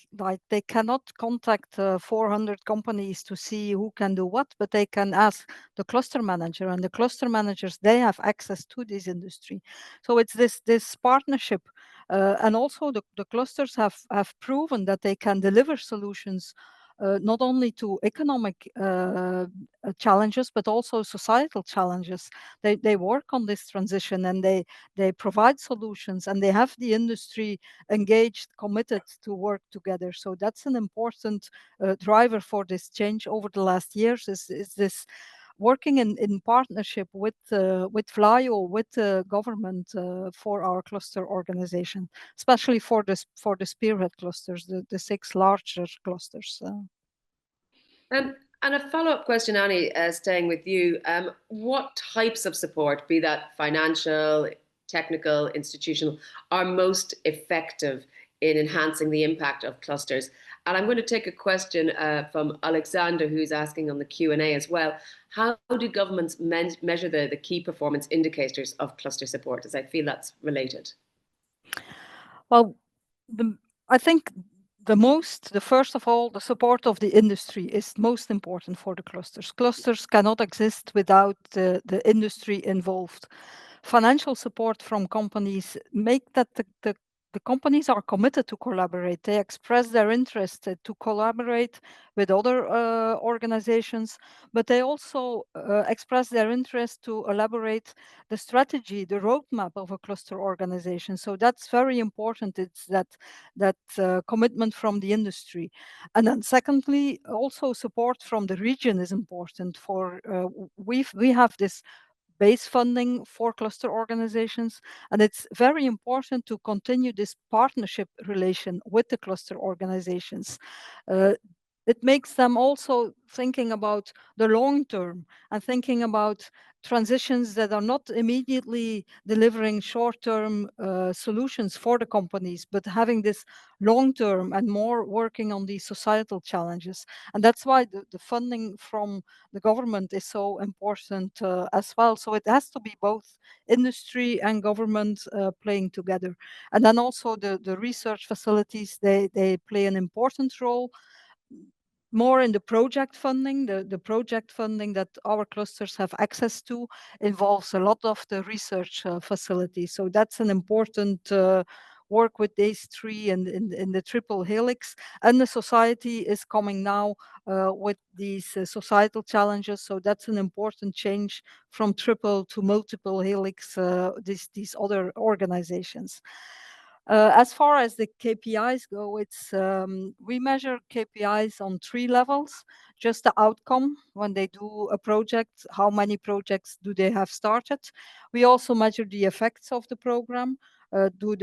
they cannot contact 400 companies to see who can do what, but they can ask the cluster manager, and the cluster managers, they have access to this industry. So it's this partnership. And also the clusters have proven that they can deliver solutions not only to economic challenges, but also societal challenges. They work on this transition, and they provide solutions, and they have the industry engaged, committed to work together. So that's an important driver for this change over the last years, is this working in partnership with FLYO, with the government for our cluster organization, especially for the spearhead clusters, the 6 larger clusters. And a follow-up question, Annie, staying with you. What types of support, be that financial, technical, institutional, are most effective in enhancing the impact of clusters? And I'm going to take a question from Alexander, who's asking on the Q&A as well. How do governments measure the key performance indicators of cluster support? As I feel that's related. Well, I think first of all, the support of the industry is most important for the clusters. Clusters cannot exist without the industry involved. Financial support from companies make that the the companies are committed to collaborate. They express their interest to collaborate with other organizations, but they also express their interest to elaborate the strategy, the roadmap of a cluster organization. So that's very important. It's that commitment from the industry. And then secondly, also support from the region is important. For we have this base funding for cluster organizations, and it's very important to continue this partnership relation with the cluster organizations. It makes them also thinking about the long term and thinking about transitions that are not immediately delivering short-term solutions for the companies, but having this long-term and more working on the societal challenges. And that's why the funding from the government is so important as well. So it has to be both industry and government playing together. And then also the research facilities, they play an important role. More in the project funding, the project funding that our clusters have access to involves a lot of the research facilities. So that's an important work with these three and in the triple helix. And the society is coming now with these societal challenges. So that's an important change from triple to multiple helix, these other organizations. As far as the KPIs go, it's we measure KPIs on 3 levels. Just the outcome when they do a project, how many projects do they have started. We also measure the effects of the program. Do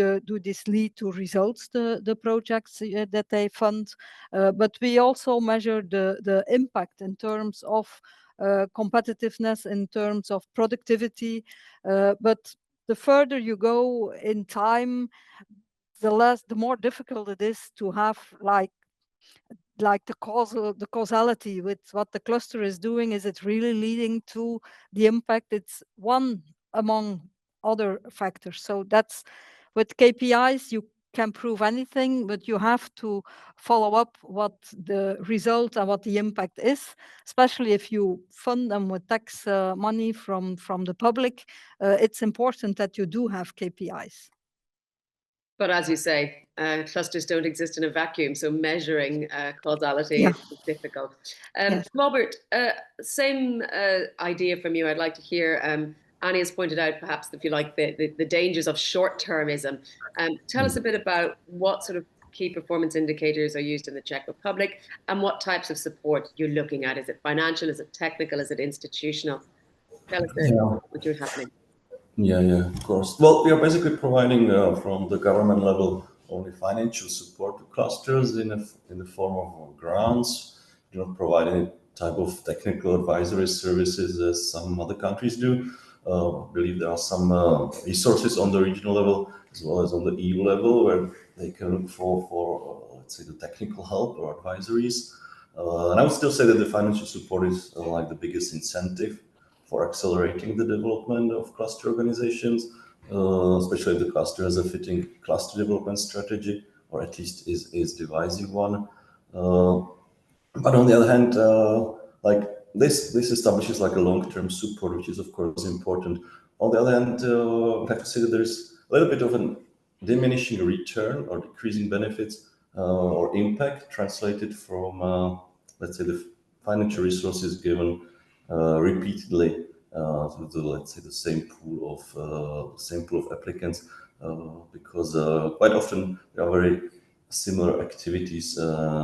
this lead to results, the projects that they fund? But we also measure the impact in terms of competitiveness, in terms of productivity. But the further you go in time, the more difficult it is to have like the causality with what the cluster is doing. Is it really leading to the impact? It's one among other factors. So that's with KPIs, you can prove anything, but you have to follow up what the result and what the impact is, especially if you fund them with tax money from the public. It's important that you do have KPIs. But as you say, clusters don't exist in a vacuum, so measuring causality is difficult. Yes. Robert, same idea from you. I'd like to hear. Annie has pointed out, perhaps, if you like, the dangers of short-termism. Tell us a bit about what sort of key performance indicators are used in the Czech Republic and what types of support you're looking at. Is it financial? Is it technical? Is it institutional? Tell us what you're happening. Yeah, of course. Well, we are basically providing from the government level only financial support to clusters in the form of grants. We don't provide any type of technical advisory services as some other countries do. I believe there are some resources on the regional level as well as on the EU level where they can look for let's say, the technical help or advisories. And I would still say that the financial support is like the biggest incentive for accelerating the development of cluster organizations, especially if the cluster has a fitting cluster development strategy, or at least is devising one. But on the other hand, like this establishes like a long-term support, which is of course important. On the other hand, I have to say that there's a little bit of a diminishing return or decreasing benefits or impact translated from, let's say, the financial resources given repeatedly to let's say the same pool of applicants, because quite often there are very similar activities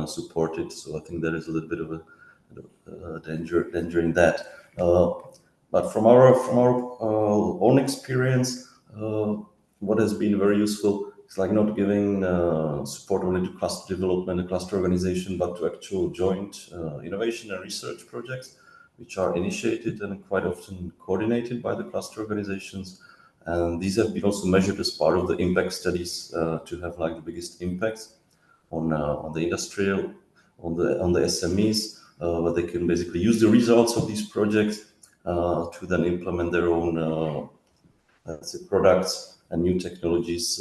supported. So I think there is a little bit of a danger in that. But from our own experience, what has been very useful is like not giving support only to cluster development and cluster organization, but to actual joint innovation and research projects, which are initiated and quite often coordinated by the cluster organizations. And these have been also measured as part of the impact studies to have like the biggest impacts on the industrial, on the SMEs, where they can basically use the results of these projects to then implement their own let's say products and new technologies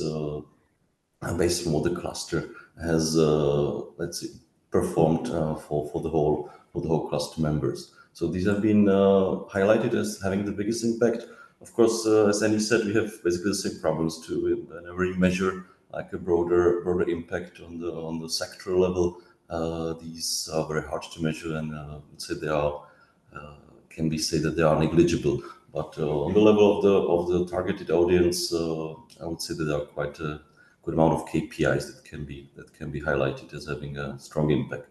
based on what the cluster has let's say performed for the whole cluster members. So these have been highlighted as having the biggest impact. Of course, as Annie said, we have basically the same problems too. Whenever you measure like a broader impact on the sectoral level, these are very hard to measure, and I would say they are can be said that they are negligible. But on the level of the targeted audience, I would say that there are quite a good amount of KPIs that can be highlighted as having a strong impact.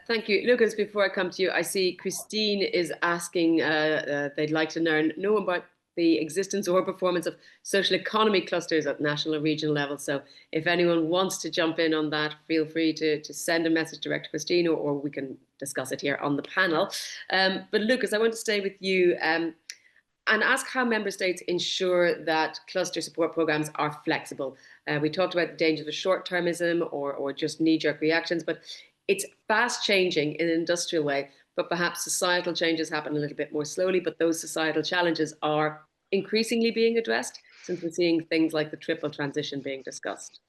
Thank you. Lucas, before I come to you, I see Christine is asking, they'd like to know about the existence or performance of social economy clusters at national or regional level. So if anyone wants to jump in on that, feel free to send a message direct to Christine, or we can discuss it here on the panel. But Lucas, I want to stay with you and ask how member states ensure that cluster support programs are flexible. We talked about the dangers of short-termism or just knee-jerk reactions, but it's fast changing in an industrial way, but perhaps societal changes happen a little bit more slowly, but those societal challenges are increasingly being addressed since we're seeing things like the triple transition being discussed.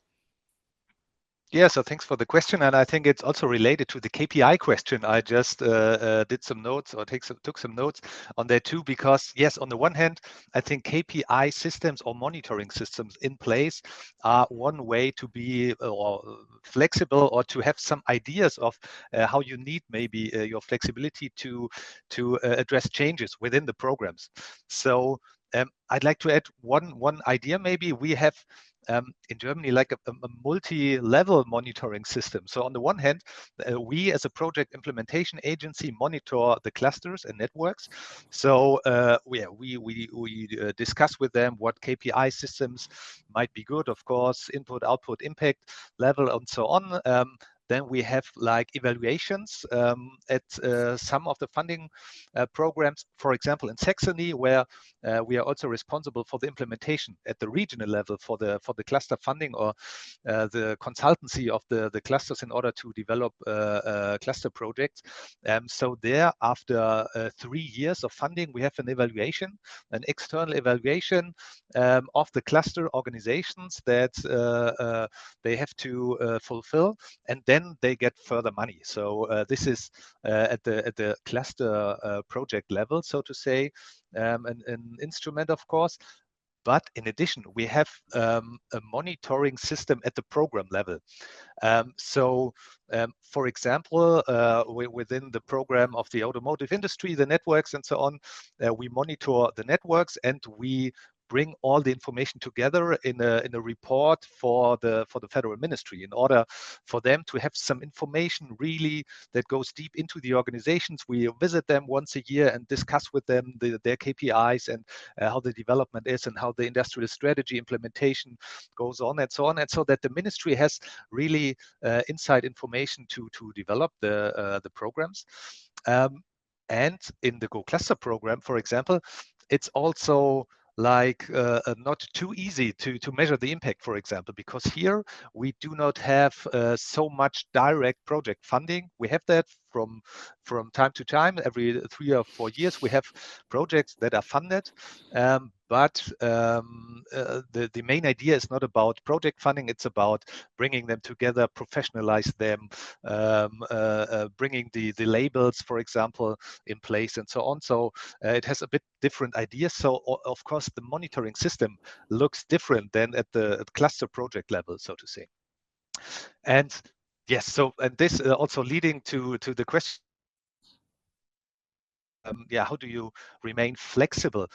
Yeah, so thanks for the question, and I think it's also related to the KPI question. I just did some notes or took some notes on that too, because yes, on the one hand, I think KPI systems or monitoring systems in place are one way to be flexible or to have some ideas of how you need maybe your flexibility to address changes within the programs. So I'd like to add one idea. Maybe we have in Germany like a multi-level monitoring system. So on the one hand, we as a project implementation agency monitor the clusters and networks. So we discuss with them what KPI systems might be good, of course, input, output, impact level, and so on. Then we have like evaluations at some of the funding programs, for example, in Saxony, where we are also responsible for the implementation at the regional level for the cluster funding or the consultancy of the clusters in order to develop cluster projects. So there, after 3 years of funding, we have an evaluation, an external evaluation of the cluster organizations that they have to fulfill, and then they get further money. So this is at the cluster project level, so to say, an instrument, of course. But in addition, we have a monitoring system at the program level. For example, within the program of the automotive industry, the networks and so on, we monitor the networks and we bring all the information together in a report for the federal ministry in order for them to have some information really that goes deep into the organizations. We visit them once a year and discuss with them their KPIs and how the development is and how the industrial strategy implementation goes on and so that the ministry has really inside information to develop the programs. And in the Go Cluster program, for example, it's also like not too easy to measure the impact, for example, because here we do not have so much direct project funding. We have that from time to time. Every 3 or 4 years we have projects that are funded, but the main idea is not about project funding. It's about bringing them together, professionalize them, bringing the labels, for example, in place and so on. So it has a bit different ideas. So of course the monitoring system looks different than at the cluster project level, so to say. And yes, so and this also leading to the question. How do you remain flexible?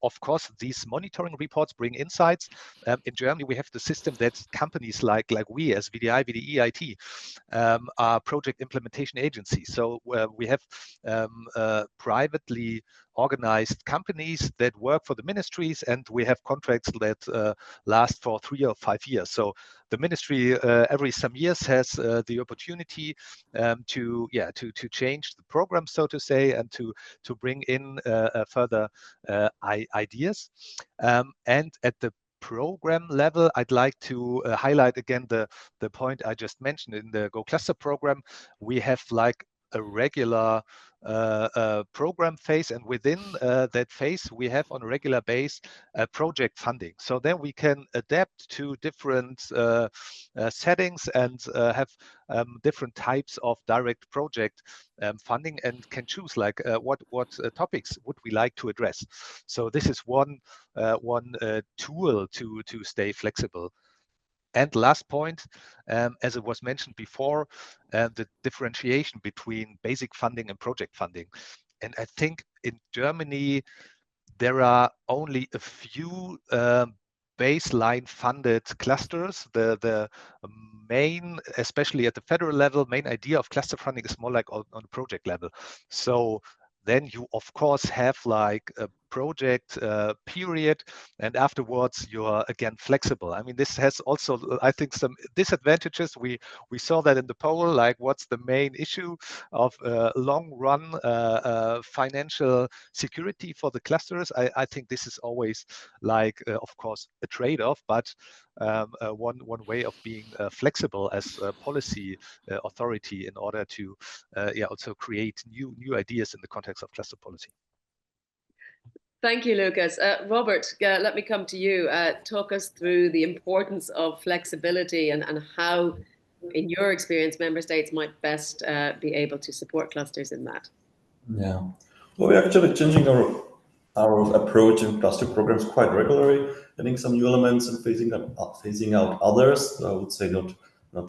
Of course, these monitoring reports bring insights. In Germany, we have the system that companies like we as VDI, VDE, IT are project implementation agencies. So we have privately organized companies that work for the ministries, and we have contracts that last for 3 or 5 years. So the ministry every some years has the opportunity to change the program, so to say, and to bring in further ideas. And at the program level, I'd like to highlight again the point I just mentioned. In the Go Cluster program, we have like a regular program phase, and within that phase we have on a regular base project funding. So then we can adapt to different settings and have different types of direct project funding, and can choose like what topics would we like to address. So this is one tool to stay flexible. And last point, as it was mentioned before, the differentiation between basic funding and project funding. And I think in Germany, there are only a few baseline funded clusters. The main, especially at the federal level, main idea of cluster funding is more like on the project level. So then you of course have like a project period, and afterwards you're again flexible. I mean, this has also, I think, some disadvantages. We saw that in the poll, like what's the main issue of long run financial security for the clusters. I think this is always like, of course, a trade-off, but one way of being flexible as a policy authority in order to also create new ideas in the context of cluster policy. Thank you, Lucas. Robert, let me come to you. Talk us through the importance of flexibility and how, in your experience, member states might best be able to support clusters in that. Yeah, well, we're actually changing our approach in cluster programs quite regularly, adding some new elements and phasing out others. I would say not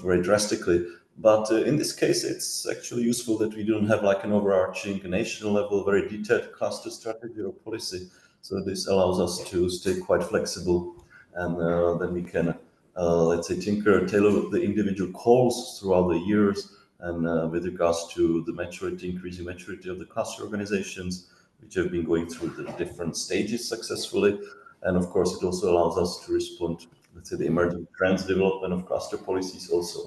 very drastically, but in this case, it's actually useful that we don't have like an overarching national level, very detailed cluster strategy or policy. So this allows us to stay quite flexible, and then we can, let's say, tailor the individual calls throughout the years. And with regards to the increasing maturity of the cluster organizations, which have been going through the different stages successfully. And of course, it also allows us to respond to, let's say, the emerging trends development of cluster policies also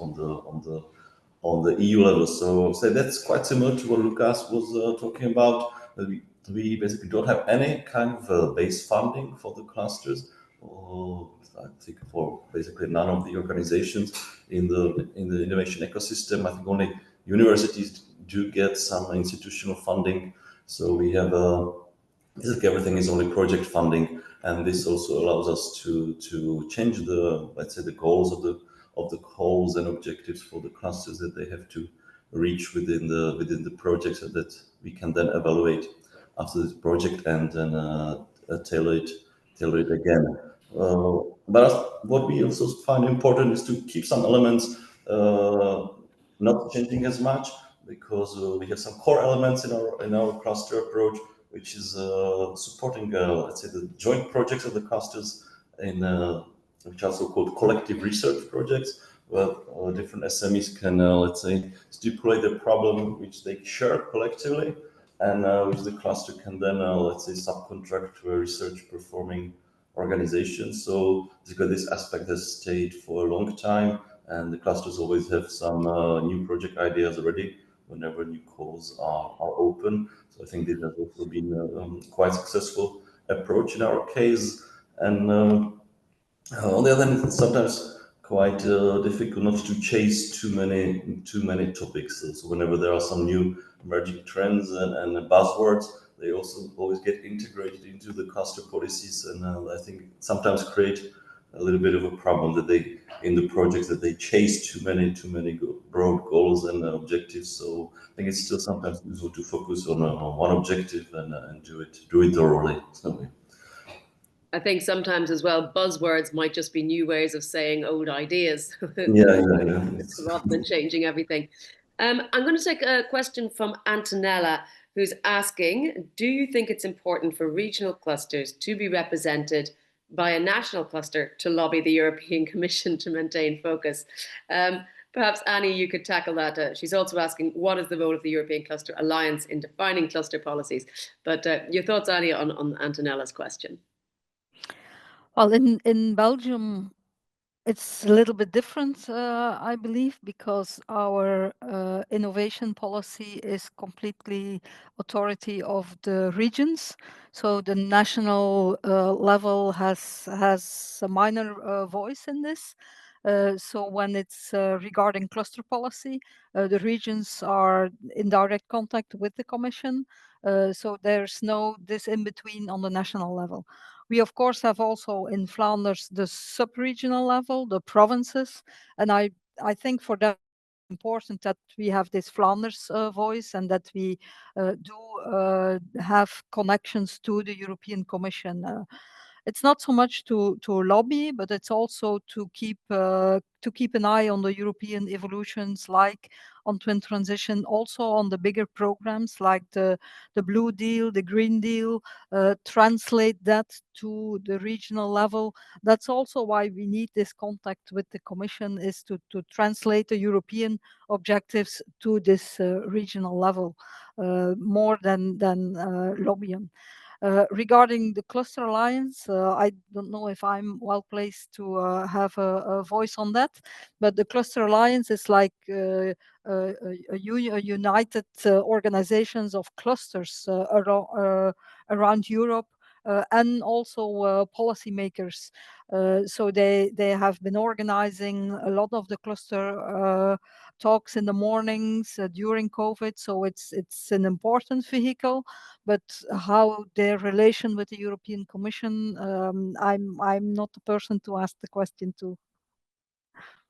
on the EU level. So that's quite similar to what Lucas was talking about. We basically don't have any kind of base funding for the clusters. I think for basically none of the organizations in the innovation ecosystem. I think only universities do get some institutional funding. So we have basically everything is only project funding, and this also allows us to change the, let's say, the goals of the goals and objectives for the clusters that they have to reach within the project, so that we can then evaluate after this project and then tailor it again. But what we also find important is to keep some elements not changing as much, because we have some core elements in our cluster approach, which is supporting, let's say, the joint projects of the clusters, which are also called collective research projects, where different SMEs can, let's say, stipulate a problem which they share collectively, and which the cluster can then, let's say, subcontract to a research performing organization. So this aspect has stayed for a long time, and the clusters always have some new project ideas ready whenever new calls are open. So I think this has also been a quite successful approach in our case. And on the other hand, it's sometimes quite difficult not to chase too many topics. So whenever there are some new emerging trends and buzzwords, they also always get integrated into the cluster policies, and I think sometimes create a little bit of a problem that they, in the projects, that they chase too many broad goals and objectives. So I think it's still sometimes useful to focus on one objective and do it thoroughly. I think sometimes as well, buzzwords might just be new ways of saying old ideas. Yeah. Rather than changing everything. I'm going to take a question from Antonella, who's asking, do you think it's important for regional clusters to be represented by a national cluster to lobby the European Commission to maintain focus? Perhaps, Annie, you could tackle that. She's also asking, what is the role of the European Cluster Alliance in defining cluster policies? But your thoughts, Annie, on Antonella's question? Well, in Belgium, it's a little bit different, I believe, because our innovation policy is completely authority of the regions. So the national level has a minor voice in this. So when it's regarding cluster policy, the regions are in direct contact with the Commission. So there's no this in between on the national level. We of course have also in Flanders the sub-regional level, the provinces, and I think for that important that we have this Flanders voice and that we do have connections to the European Commission. It's not so much to lobby, but it's also to keep an eye on the European evolutions, like on twin transition, also on the bigger programs like the Blue Deal, the Green Deal, translate that to the regional level. That's also why we need this contact with the Commission, is to translate the European objectives to this regional level, more than lobbying. Regarding the Cluster Alliance, I don't know if I'm well placed to have a voice on that, but the Cluster Alliance is like a united organizations of clusters around Europe, and also policymakers. So they have been organizing a lot of the cluster talks in the mornings during COVID. So it's an important vehicle, but how their relation with the European Commission, I'm not the person to ask the question to.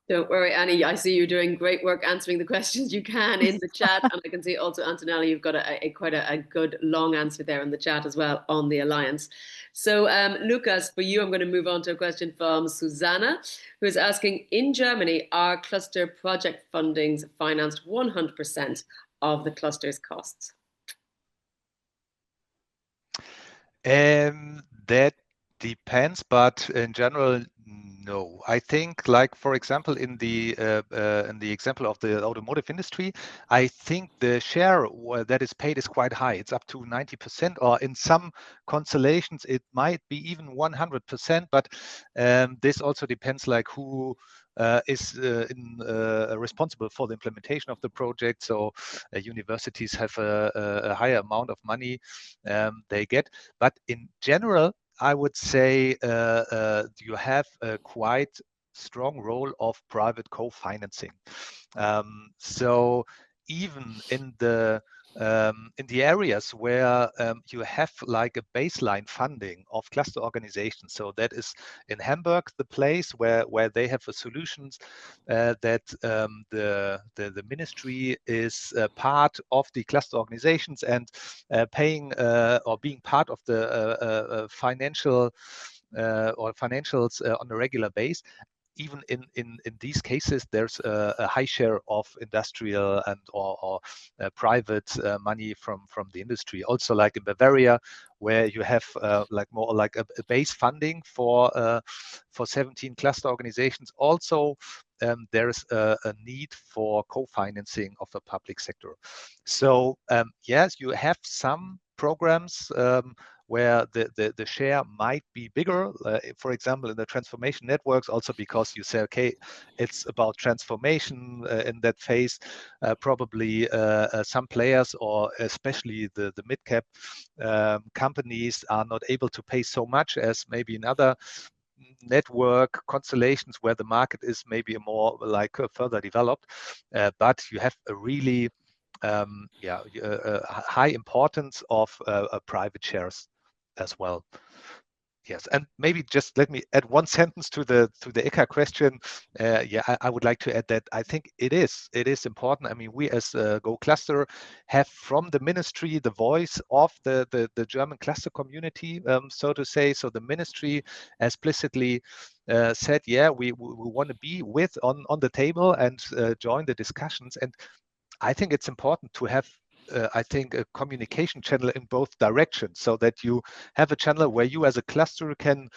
Don't worry, Annie. I see you're doing great work answering the questions you can in the chat. And I can see also, Antonella, you've got quite a good long answer there in the chat as well on the Alliance. So Lucas, for you, I'm going to move on to a question from Susanna, who is asking, in Germany, are cluster project fundings financed 100% of the cluster's costs? That depends, but in general, no. I think, like for example, in the example of the automotive industry, I think the share that is paid is quite high. It's up to 90%, or in some constellations it might be even 100%. But this also depends, like who is responsible for the implementation of the project. So universities have a higher amount of money they get. But in general, I would say you have a quite strong role of private co-financing. So even in the areas where you have like a baseline funding of cluster organizations, so that is in Hamburg, the place where they have a solutions that the ministry is part of the cluster organizations and paying or being part of the financials on a regular base. Even in these cases, there's a high share of industrial and or private money from the industry. Also, like in Bavaria, where you have like more like a base funding for 17 cluster organizations. Also, there's a need for co-financing of the public sector. So yes, you have some programs where the share might be bigger, for example, in the transformation networks, also because you say, okay, it's about transformation in that phase. Probably some players, or especially the mid-cap companies, are not able to pay so much as maybe in other network constellations where the market is maybe more like further developed. But you have a really high importance of private shares as well. Yes, and maybe just let me add one sentence to the ECHA question. I would like to add that I think it is important. I mean, we as Go Cluster have from the ministry the voice of the German cluster community, so to say. So the ministry explicitly said, yeah, we want to be on the table and join the discussions. And I think it's important to have I think a communication channel in both directions, so that you have a channel where you as a cluster can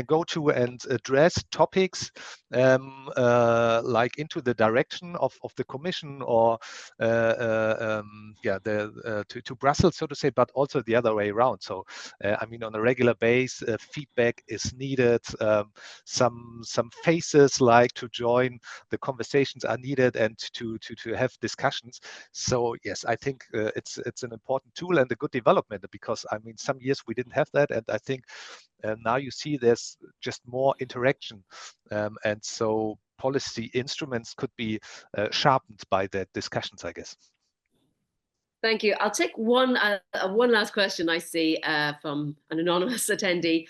go to and address topics like into the direction of the commission or to Brussels, so to say, but also the other way around. So I mean, on a regular base, feedback is needed. Some faces like to join the conversations are needed, and to have discussions. So yes, I think it's an important tool and a good development, because I mean, some years we didn't have that, and I think now you see there's just more interaction, and so policy instruments could be sharpened by the discussions, I guess. Thank you. I'll take one last question I see from an anonymous attendee,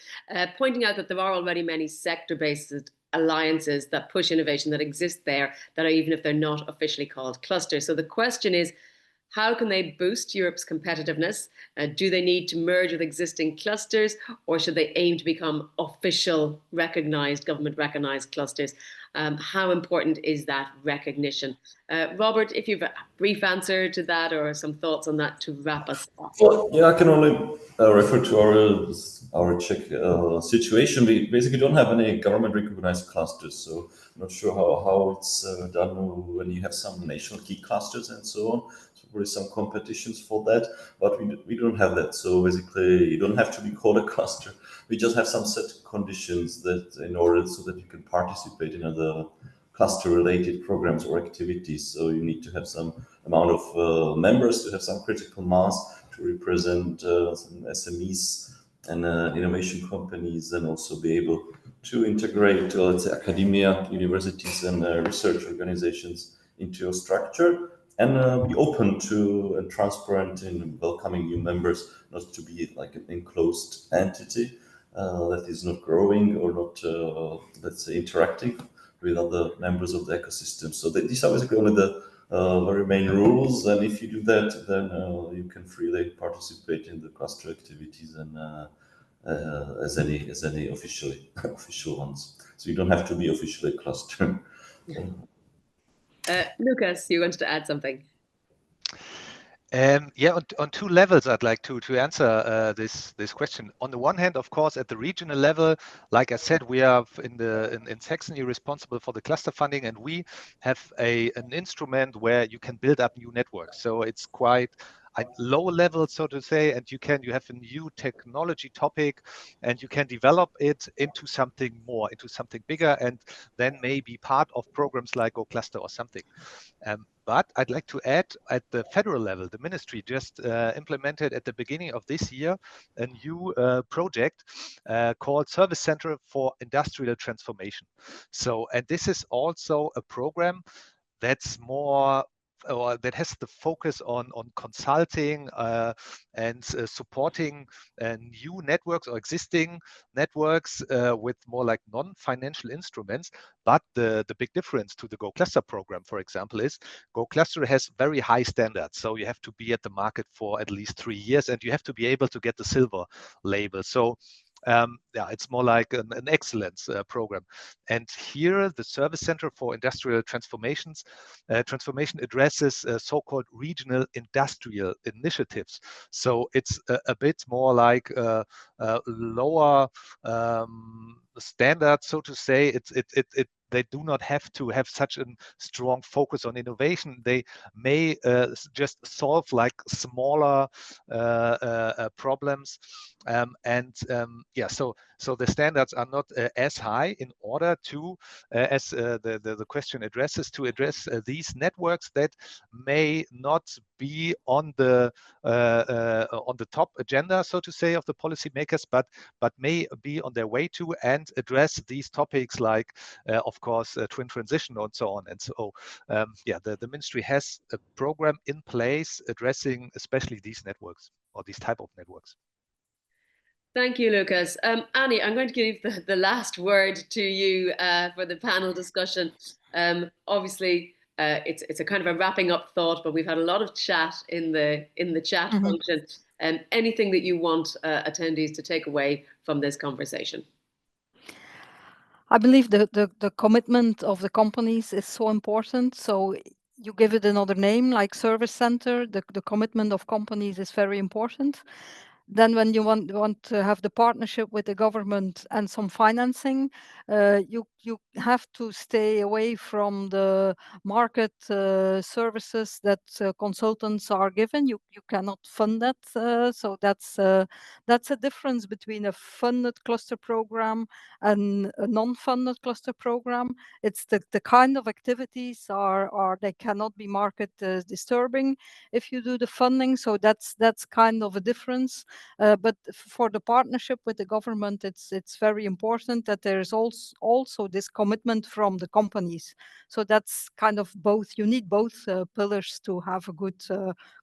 pointing out that there are already many sector-based alliances that push innovation that exist there, that are, even if they're not officially called clusters. So the question is, how can they boost Europe's competitiveness? Do they need to merge with existing clusters, or should they aim to become official, recognized, government-recognized clusters? How important is that recognition? Robert, if you've a brief answer to that or some thoughts on that to wrap us up. Well, yeah, I can only refer to our Czech situation. We basically don't have any government-recognized clusters, so I'm not sure how it's done when you have some national key clusters and so on. So probably some competitions for that, but we don't have that. So basically, you don't have to be called a cluster. We just have some set conditions that in order so that you can participate in other cluster-related programs or activities. So you need to have some amount of members, to have some critical mass, to represent some SMEs and innovation companies, and also be able to integrate, let's say, academia, universities, and research organizations into your structure, and be open to and transparent in welcoming new members, not to be like an enclosed entity that is not growing or not, let's say, interacting with other members of the ecosystem. So these are basically only the very main rules, and if you do that, then you can freely participate in the cluster activities and as any official ones. So you don't have to be officially a cluster. Lucas, you wanted to add something? Yeah, on two levels, I'd like to answer this question. On the one hand, of course, at the regional level, like I said, we are in Saxony responsible for the cluster funding, and we have an instrument where you can build up new networks. So it's quite a low level, so to say, and you have a new technology topic, and you can develop it into something more, into something bigger, and then maybe part of programs like GoCluster or something. But I'd like to add, at the federal level, the ministry just implemented at the beginning of this year a new project called Service Center for Industrial Transformation. So, and this is also a program that's more, or that has the focus on consulting and supporting new networks or existing networks with more like non-financial instruments. But the big difference to the GoCluster program, for example, is GoCluster has very high standards. So you have to be at the market for at least 3 years, and you have to be able to get the silver label. So yeah, it's more like an excellence program. And here, the Service Center for Industrial transformation addresses so-called regional industrial initiatives. So it's a bit more like lower standard, so to say. They do not have to have such a strong focus on innovation. They may just solve like smaller problems, yeah. So the standards are not as high in order to, as the question addresses, to address these networks that may not be on the top agenda, so to say, of the policymakers, but may be on their way to, and address these topics like, of course, twin transition and so on. And so, yeah, the ministry has a program in place addressing especially these networks, or these type of networks. Thank you, Lucas. Annie, I'm going to give the last word to you for the panel discussion. Obviously, it's a kind of a wrapping up thought, but we've had a lot of chat in the chat function. Anything that you want attendees to take away from this conversation? I believe the commitment of the companies is so important. So you give it another name, like Service Center. The commitment of companies is very important. Then when you want to have the partnership with the government and some financing, you have to stay away from the market services that consultants are given. You cannot fund that. So that's a difference between a funded cluster program and a non-funded cluster program. It's the kind of activities are they cannot be market disturbing if you do the funding. So that's kind of a difference. But for the partnership with the government, it's very important that there is also this commitment from the companies. So that's kind of both. You need both pillars to have a good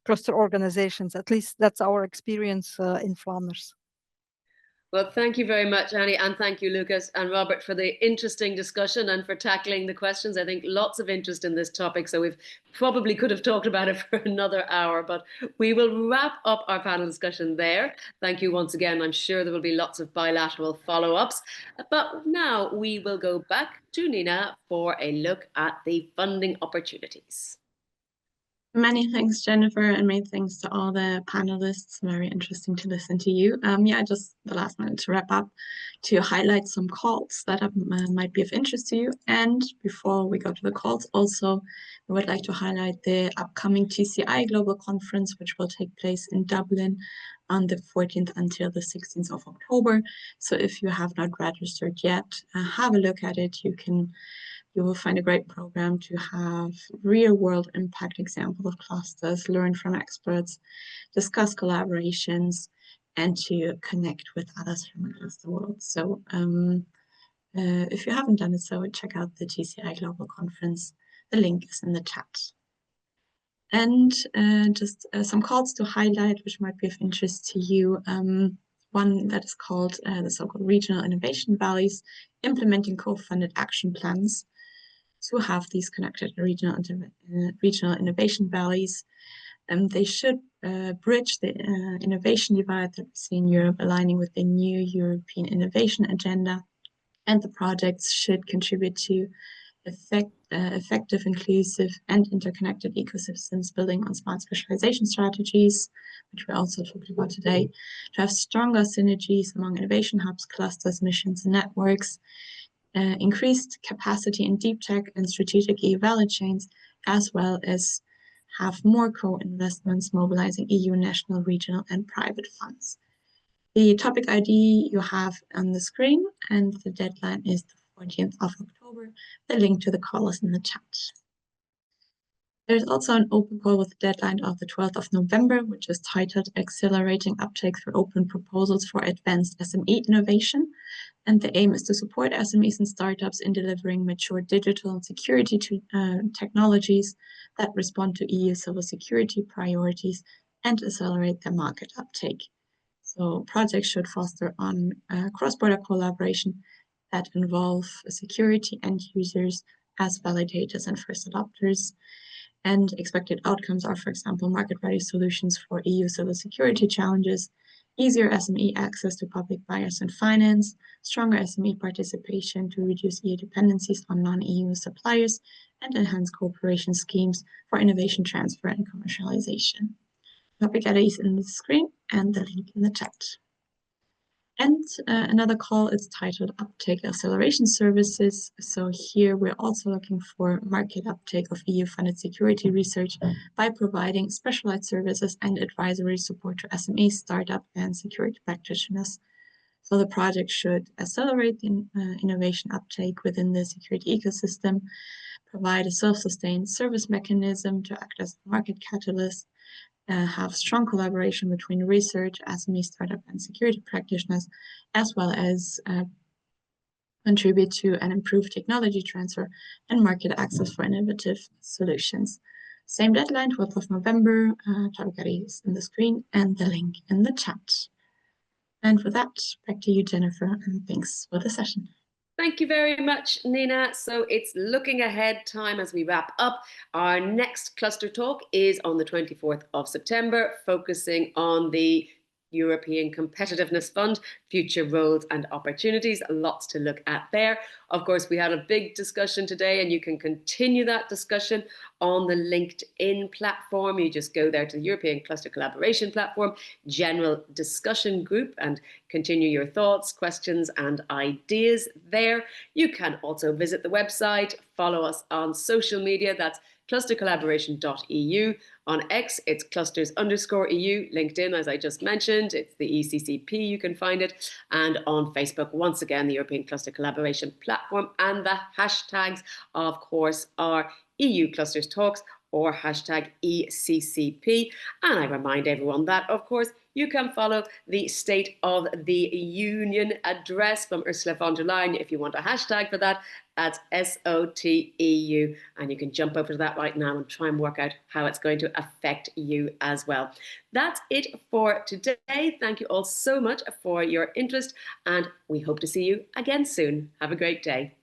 cluster organizations. At least that's our experience in Flanders. Well, thank you very much, Annie, and thank you, Lucas and Robert, for the interesting discussion and for tackling the questions. I think lots of interest in this topic, so we've probably could have talked about it for another hour, but we will wrap up our panel discussion there. Thank you once again. I'm sure there will be lots of bilateral follow-ups, but now we will go back to Nina for a look at the funding opportunities. Many thanks, Jennifer, and many thanks to all the panelists. Very interesting to listen to you. Yeah, just the last minute to wrap up, to highlight some calls that might be of interest to you. And before we go to the calls, also, we would like to highlight the upcoming TCI Global Conference, which will take place in Dublin on the 14th until the 16th of October. So if you have not registered yet, have a look at it. You will find a great program to have real-world impact example of clusters, learn from experts, discuss collaborations, and to connect with others from across the world. So if you haven't done it so, check out the TCI Global Conference. The link is in the chat. And just some calls to highlight, which might be of interest to you. One that is called the so-called Regional Innovation Valleys, implementing co-funded action plans to have these connected regional innovation valleys. They should bridge the innovation divide that we see in Europe, aligning with the new European innovation agenda. And the projects should contribute to effective, inclusive, and interconnected ecosystems, building on smart specialization strategies, which we also talked about today, to have stronger synergies among innovation hubs, clusters, missions, and networks, increased capacity in deep tech and strategic EU value chains, as well as have more co-investments mobilizing EU, national, regional, and private funds. The topic ID you have on the screen, and the deadline is the 14th of October. The link to the call is in the chat. There's also an open call with the deadline of the 12th of November, which is titled Accelerating Uptake Through Open Proposals for Advanced SME Innovation. And the aim is to support SMEs and startups in delivering mature digital and security technologies that respond to EU civil security priorities and accelerate their market uptake. So projects should foster on cross-border collaboration that involve security end users as validators and first adopters. And expected outcomes are, for example, market-ready solutions for EU civil security challenges, easier SME access to public buyers and finance, stronger SME participation to reduce EU dependencies on non-EU suppliers, and enhance cooperation schemes for innovation transfer and commercialization. Topic ID is in the screen and the link in the chat. And another call is titled Uptake Acceleration Services. So here we're also looking for market uptake of EU-funded security research by providing specialized services and advisory support to SMEs, startup, and security practitioners. So the project should accelerate the innovation uptake within the security ecosystem, provide a self-sustained service mechanism to act as a market catalyst, have strong collaboration between research, SME, startup, and security practitioners, as well as contribute to an improved technology transfer and market access for innovative solutions. Same deadline, 12th of November, topic is in the screen and the link in the chat. And with that, back to you, Jennifer, and thanks for the session. Thank you very much, Nina. So it's looking ahead time as we wrap up. Our next cluster talk is on the 24th of September, focusing on the European Competitiveness Fund, future roles and opportunities. Lots to look at there. Of course, we had a big discussion today, and you can continue that discussion on the LinkedIn platform. You just go there to the European Cluster Collaboration Platform, general discussion group, and continue your thoughts, questions, and ideas there. You can also visit the website, follow us on social media. That's clustercollaboration.eu. On X, it's clusters_EU. LinkedIn, as I just mentioned, it's the ECCP, you can find it. And on Facebook, once again, the European Cluster Collaboration Platform. And the hashtags, of course, are EU Clusters Talks or hashtag ECCP. And I remind everyone that, of course, you can follow the State of the Union address from Ursula von der Leyen if you want a hashtag for that, at SOTEU. And you can jump over to that right now and try and work out how it's going to affect you as well. That's it for today. Thank you all so much for your interest, and we hope to see you again soon. Have a great day.